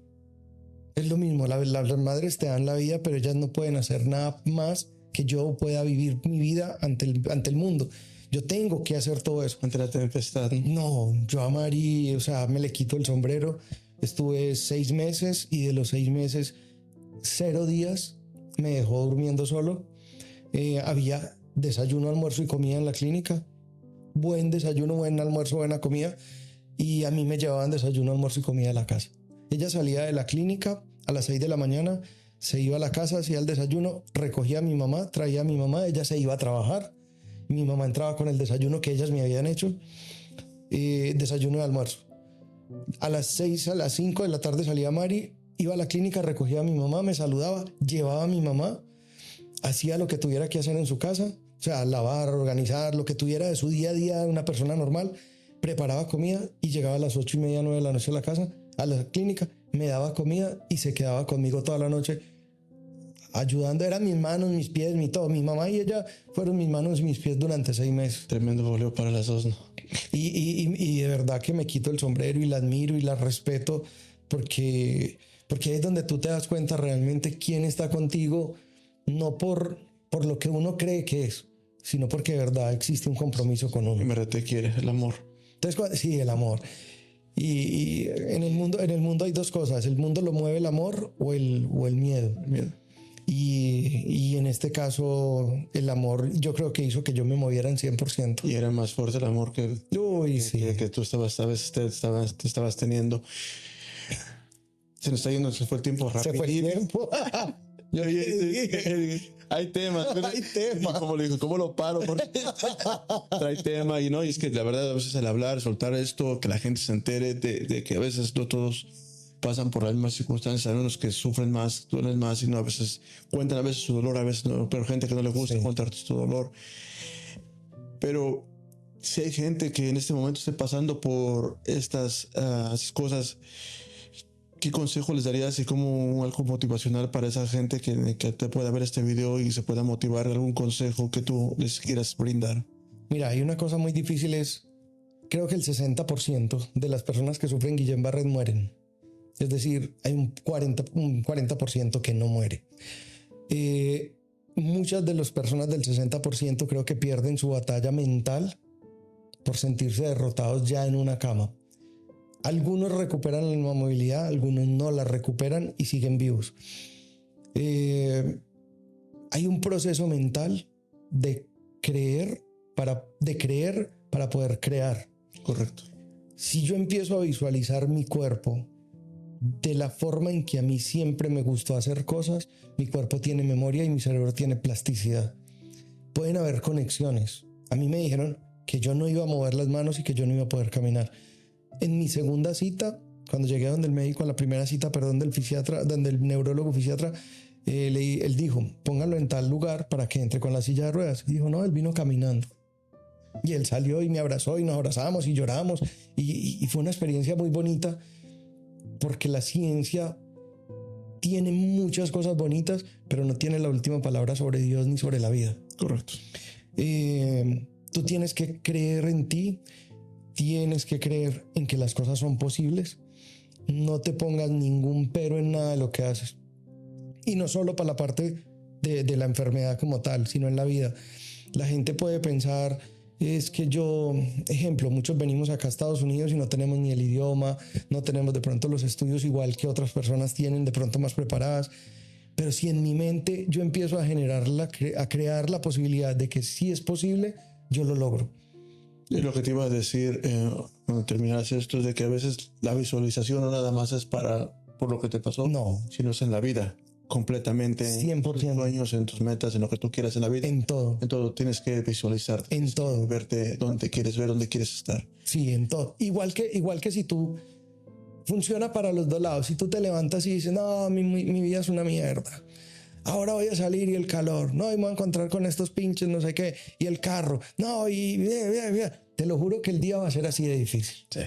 [SPEAKER 2] Es lo mismo, las madres te dan la vida, pero ellas no pueden hacer nada más que yo pueda vivir mi vida ante el mundo. Yo tengo que hacer todo eso.
[SPEAKER 1] Ante la tempestad.
[SPEAKER 2] No, yo a Mari, o sea, me le quito el sombrero. Estuve 6 meses y de los 6 meses, 0 días me dejó durmiendo solo. Había desayuno, almuerzo y comida en la clínica. Buen desayuno, buen almuerzo, buena comida. Y a mí me llevaban desayuno, almuerzo y comida a la casa. Ella salía de la clínica a las 6 de la mañana, se iba a la casa, hacía el desayuno, recogía a mi mamá, traía a mi mamá, ella se iba a trabajar. Mi mamá entraba con el desayuno que ellas me habían hecho, desayuno y almuerzo. A las 6, a las 5 de la tarde salía Mari, iba a la clínica, recogía a mi mamá, me saludaba, llevaba a mi mamá, hacía lo que tuviera que hacer en su casa, o sea, lavar, organizar, lo que tuviera de su día a día de una persona normal, preparaba comida y llegaba a las 8:30, 9 de la noche a la casa, a la clínica, me daba comida y se quedaba conmigo toda la noche ayudando. Eran mis manos, mis pies, mi todo. Mi mamá y ella fueron mis manos y mis pies durante 6 meses.
[SPEAKER 1] Tremendo voleo para las dos, ¿no?
[SPEAKER 2] Y de verdad que me quito el sombrero y la admiro y la respeto porque es donde tú te das cuenta realmente quién está contigo, no por lo que uno cree que es, sino porque de verdad existe un compromiso con uno.
[SPEAKER 1] En verdad te quiere, el amor.
[SPEAKER 2] Entonces, sí, el amor. Y en el mundo hay 2 cosas. El mundo lo mueve el amor o el miedo.
[SPEAKER 1] El miedo.
[SPEAKER 2] Y en este caso, el amor yo creo que hizo que yo me moviera en 100%.
[SPEAKER 1] Y era más fuerte el amor que tú estabas teniendo. Se nos está yendo, se fue el tiempo rápido.
[SPEAKER 2] Se fue el tiempo.
[SPEAKER 1] Hay temas.
[SPEAKER 2] Hay temas.
[SPEAKER 1] Como le digo, ¿cómo lo paro? Trae tema y es que la verdad a veces el hablar, soltar esto, que la gente se entere de que a veces no todos pasan por las mismas circunstancias. Hay unos que sufren más, duelen más y no a veces cuentan a veces su dolor, a veces no, pero gente que no le gusta contar su dolor. Pero si hay gente que en este momento esté pasando por estas cosas, ¿qué consejo les darías así como algo motivacional para esa gente que te pueda ver este video y se pueda motivar? ¿Algún consejo que tú les quieras brindar?
[SPEAKER 2] Mira, hay una cosa muy difícil creo que el 60% de las personas que sufren Guillain-Barré mueren. Es decir, hay un 40% que no muere. Muchas de las personas del 60% creo que pierden su batalla mental por sentirse derrotados ya en una cama. Algunos recuperan la movilidad, algunos no la recuperan y siguen vivos. Hay un proceso mental de creer para poder crear.
[SPEAKER 1] Correcto.
[SPEAKER 2] Si yo empiezo a visualizar mi cuerpo de la forma en que a mí siempre me gustó hacer cosas, mi cuerpo tiene memoria y mi cerebro tiene plasticidad. Pueden haber conexiones. A mí me dijeron que yo no iba a mover las manos y que yo no iba a poder caminar. En mi segunda cita, cuando llegué donde el médico, a la primera cita, del fisiatra, donde el neurólogo fisiatra, él dijo, póngalo en tal lugar para que entre con la silla de ruedas. Y dijo, no, él vino caminando. Y él salió y me abrazó y nos abrazamos y lloramos. Y fue una experiencia muy bonita porque la ciencia tiene muchas cosas bonitas, pero no tiene la última palabra sobre Dios ni sobre la vida.
[SPEAKER 1] Correcto.
[SPEAKER 2] Tú tienes que creer en ti, tienes que creer en que las cosas son posibles. No te pongas ningún pero en nada de lo que haces. Y no solo para la parte de la enfermedad como tal, sino en la vida. La gente puede pensar, es que ejemplo, muchos venimos acá a Estados Unidos y no tenemos ni el idioma, no tenemos de pronto los estudios igual que otras personas tienen, de pronto más preparadas. Pero si en mi mente yo empiezo a crear la posibilidad de que sí es posible, yo lo logro.
[SPEAKER 1] Y lo que te iba a decir cuando terminaras esto es de que a veces la visualización no nada más es por lo que te pasó,
[SPEAKER 2] no,
[SPEAKER 1] sino es en la vida. completamente
[SPEAKER 2] 100%.
[SPEAKER 1] en tus sueños, en tus metas, en lo que tú quieras en la vida.
[SPEAKER 2] En todo.
[SPEAKER 1] En todo tienes que visualizar.
[SPEAKER 2] En todo.
[SPEAKER 1] Verte dónde quieres ver, dónde quieres estar.
[SPEAKER 2] Sí, en todo. Igual que si tú... Funciona para los dos lados. Si tú te levantas y dices, no, mi vida es una mierda. Ahora voy a salir y el calor. No, y me voy a encontrar con estos pinches, no sé qué. Y el carro. No, te lo juro que el día va a ser así de difícil.
[SPEAKER 1] Sí.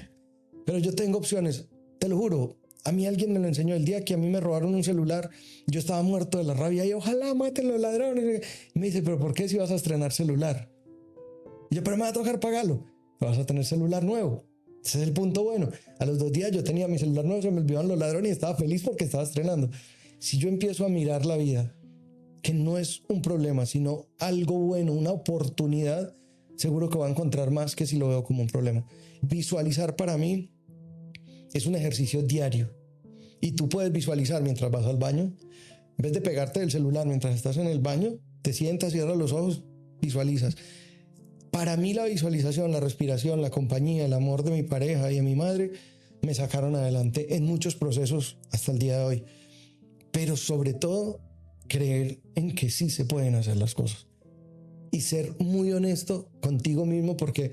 [SPEAKER 2] Pero yo tengo opciones. Te lo juro. A mí alguien me lo enseñó el día que a mí me robaron un celular. Yo estaba muerto de la rabia y ojalá maten los ladrones. Y me dice, pero ¿por qué si vas a estrenar celular? Y yo, pero me va a tocar pagarlo. Vas a tener celular nuevo. Ese es el punto bueno. A los 2 días yo tenía mi celular nuevo, se me olvidaban los ladrones y estaba feliz porque estaba estrenando. Si yo empiezo a mirar la vida, que no es un problema, sino algo bueno, una oportunidad, seguro que voy a encontrar más que si lo veo como un problema. Visualizar para mí es un ejercicio diario. Y tú puedes visualizar mientras vas al baño. En vez de pegarte del celular mientras estás en el baño, te sientas, cierras los ojos, visualizas. Para mí la visualización, la respiración, la compañía, el amor de mi pareja y de mi madre me sacaron adelante en muchos procesos hasta el día de hoy. Pero sobre todo, creer en que sí se pueden hacer las cosas. Y ser muy honesto contigo mismo, porque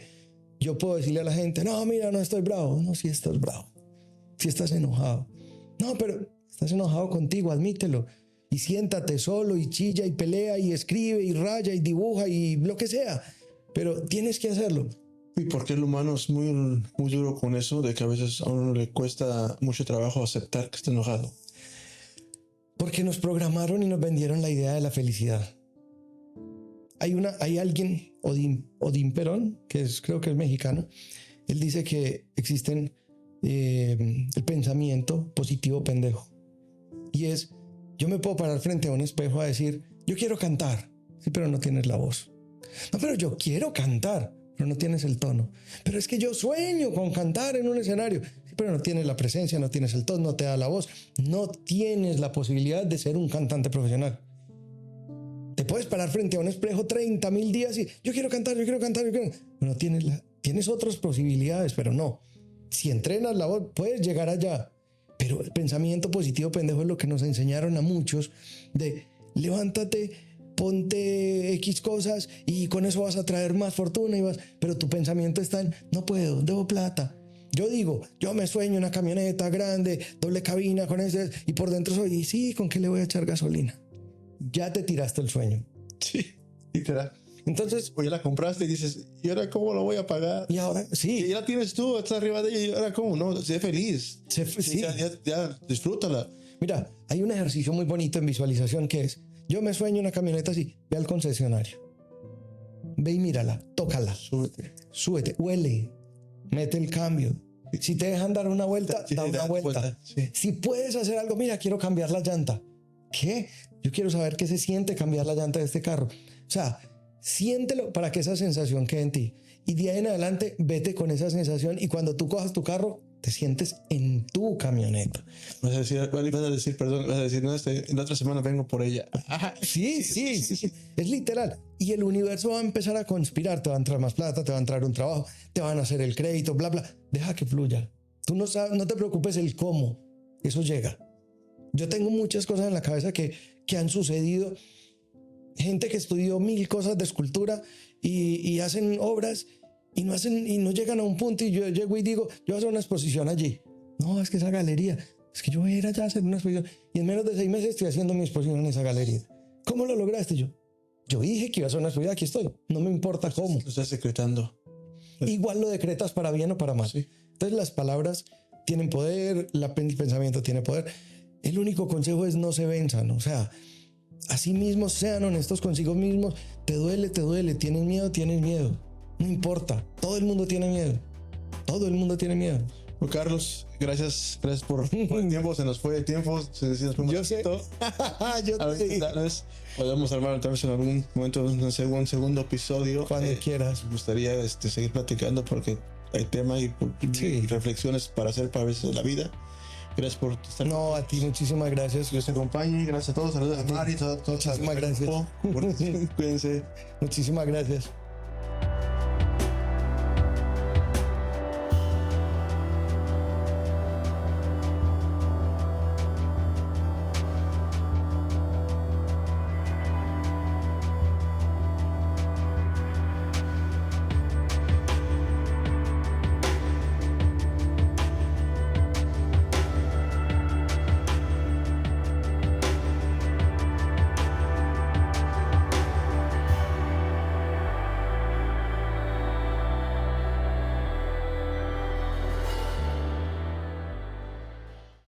[SPEAKER 2] yo puedo decirle a la gente, no, mira, no estoy bravo. No, sí estás bravo. Sí estás enojado. No, pero estás enojado contigo, admítelo. Y siéntate solo y chilla y pelea y escribe y raya y dibuja y lo que sea. Pero tienes que hacerlo.
[SPEAKER 1] Y porque el humano es muy, muy duro con eso, de que a veces a uno le cuesta mucho trabajo aceptar que está enojado.
[SPEAKER 2] Porque nos programaron y nos vendieron la idea de la felicidad. Hay alguien, Odín Perón, creo que es mexicano, él dice que existen el pensamiento positivo pendejo. Y es, yo me puedo parar frente a un espejo a decir, yo quiero cantar, sí, pero no tienes la voz. No, pero yo quiero cantar, pero no tienes el tono. Pero es que yo sueño con cantar en un escenario, sí, pero no tienes la presencia, no tienes el tono, no te da la voz, no tienes la posibilidad de ser un cantante profesional. Te puedes parar frente a un espejo 30,000 días y yo quiero cantar, yo quiero cantar, yo quiero... Pero no tienes otras posibilidades, pero no. Si entrenas la voz, puedes llegar allá. Pero el pensamiento positivo pendejo es lo que nos enseñaron a muchos de levántate, ponte X cosas y con eso vas a traer más fortuna pero tu pensamiento está en no puedo, debo plata. Yo digo, yo me sueño una camioneta grande, doble cabina con ese y por dentro soy, y sí, ¿con qué le voy a echar gasolina? Ya te tiraste el sueño.
[SPEAKER 1] Sí, literal.
[SPEAKER 2] Entonces,
[SPEAKER 1] o ya la compraste y dices, ¿y ahora cómo lo voy a pagar?
[SPEAKER 2] Y ahora, sí.
[SPEAKER 1] Y ya la tienes tú, estás arriba de ella y ahora cómo, no, sé feliz.
[SPEAKER 2] Sí.
[SPEAKER 1] Ya, disfrútala.
[SPEAKER 2] Mira, hay un ejercicio muy bonito en visualización que es, yo me sueño una camioneta así, ve al concesionario. Ve y mírala, tócala. Súbete, huele, mete el cambio. Si te dejan dar una vuelta, da una vuelta.
[SPEAKER 1] Sí.
[SPEAKER 2] Si puedes hacer algo, mira, quiero cambiar la llanta. ¿Qué? Yo quiero saber qué se siente cambiar la llanta de este carro. O sea, siéntelo para que esa sensación quede en ti. Y de ahí en adelante, vete con esa sensación y cuando tú cojas tu carro, te sientes en tu camioneta.
[SPEAKER 1] Vas a decir, no, en la otra semana vengo por ella.
[SPEAKER 2] Ajá, sí. Es literal. Y el universo va a empezar a conspirar. Te va a entrar más plata, te va a entrar un trabajo, te van a hacer el crédito, bla, bla. Deja que fluya. Tú no te preocupes el cómo. Eso llega. Yo tengo muchas cosas en la cabeza que han sucedido. Gente que estudió 1000 cosas de escultura y hacen obras y no llegan a un punto y yo llego y digo, yo voy a hacer una exposición allí. No, es que esa galería, es que yo voy a ir allá a hacer una exposición y en menos de 6 meses estoy haciendo mi exposición en esa galería. ¿Cómo lo lograste? Yo dije que iba a hacer una exposición, aquí estoy, no me importa cómo.
[SPEAKER 1] Lo estás decretando.
[SPEAKER 2] Igual lo decretas para bien o para mal.
[SPEAKER 1] Sí.
[SPEAKER 2] Entonces las palabras tienen poder, el pensamiento tiene poder. El único consejo es no se venzan, o sea, así mismos sean honestos consigo mismos. Te duele, tienes miedo. No importa, todo el mundo tiene miedo.
[SPEAKER 1] Bueno, Carlos, gracias por el tiempo. Se nos fue el tiempo.
[SPEAKER 2] Yo sé.
[SPEAKER 1] A ver, tal vez podemos armar tal vez en algún momento un segundo episodio.
[SPEAKER 2] Cuando quieras.
[SPEAKER 1] Me gustaría seguir platicando porque hay tema y reflexiones para hacer para veces la vida. Gracias por estar.
[SPEAKER 2] No, a ti muchísimas gracias.
[SPEAKER 1] Dios te acompañe. Gracias a todos. Saludos a Mari.
[SPEAKER 2] Muchísimas gracias.
[SPEAKER 1] Cuídense.
[SPEAKER 2] Muchísimas gracias.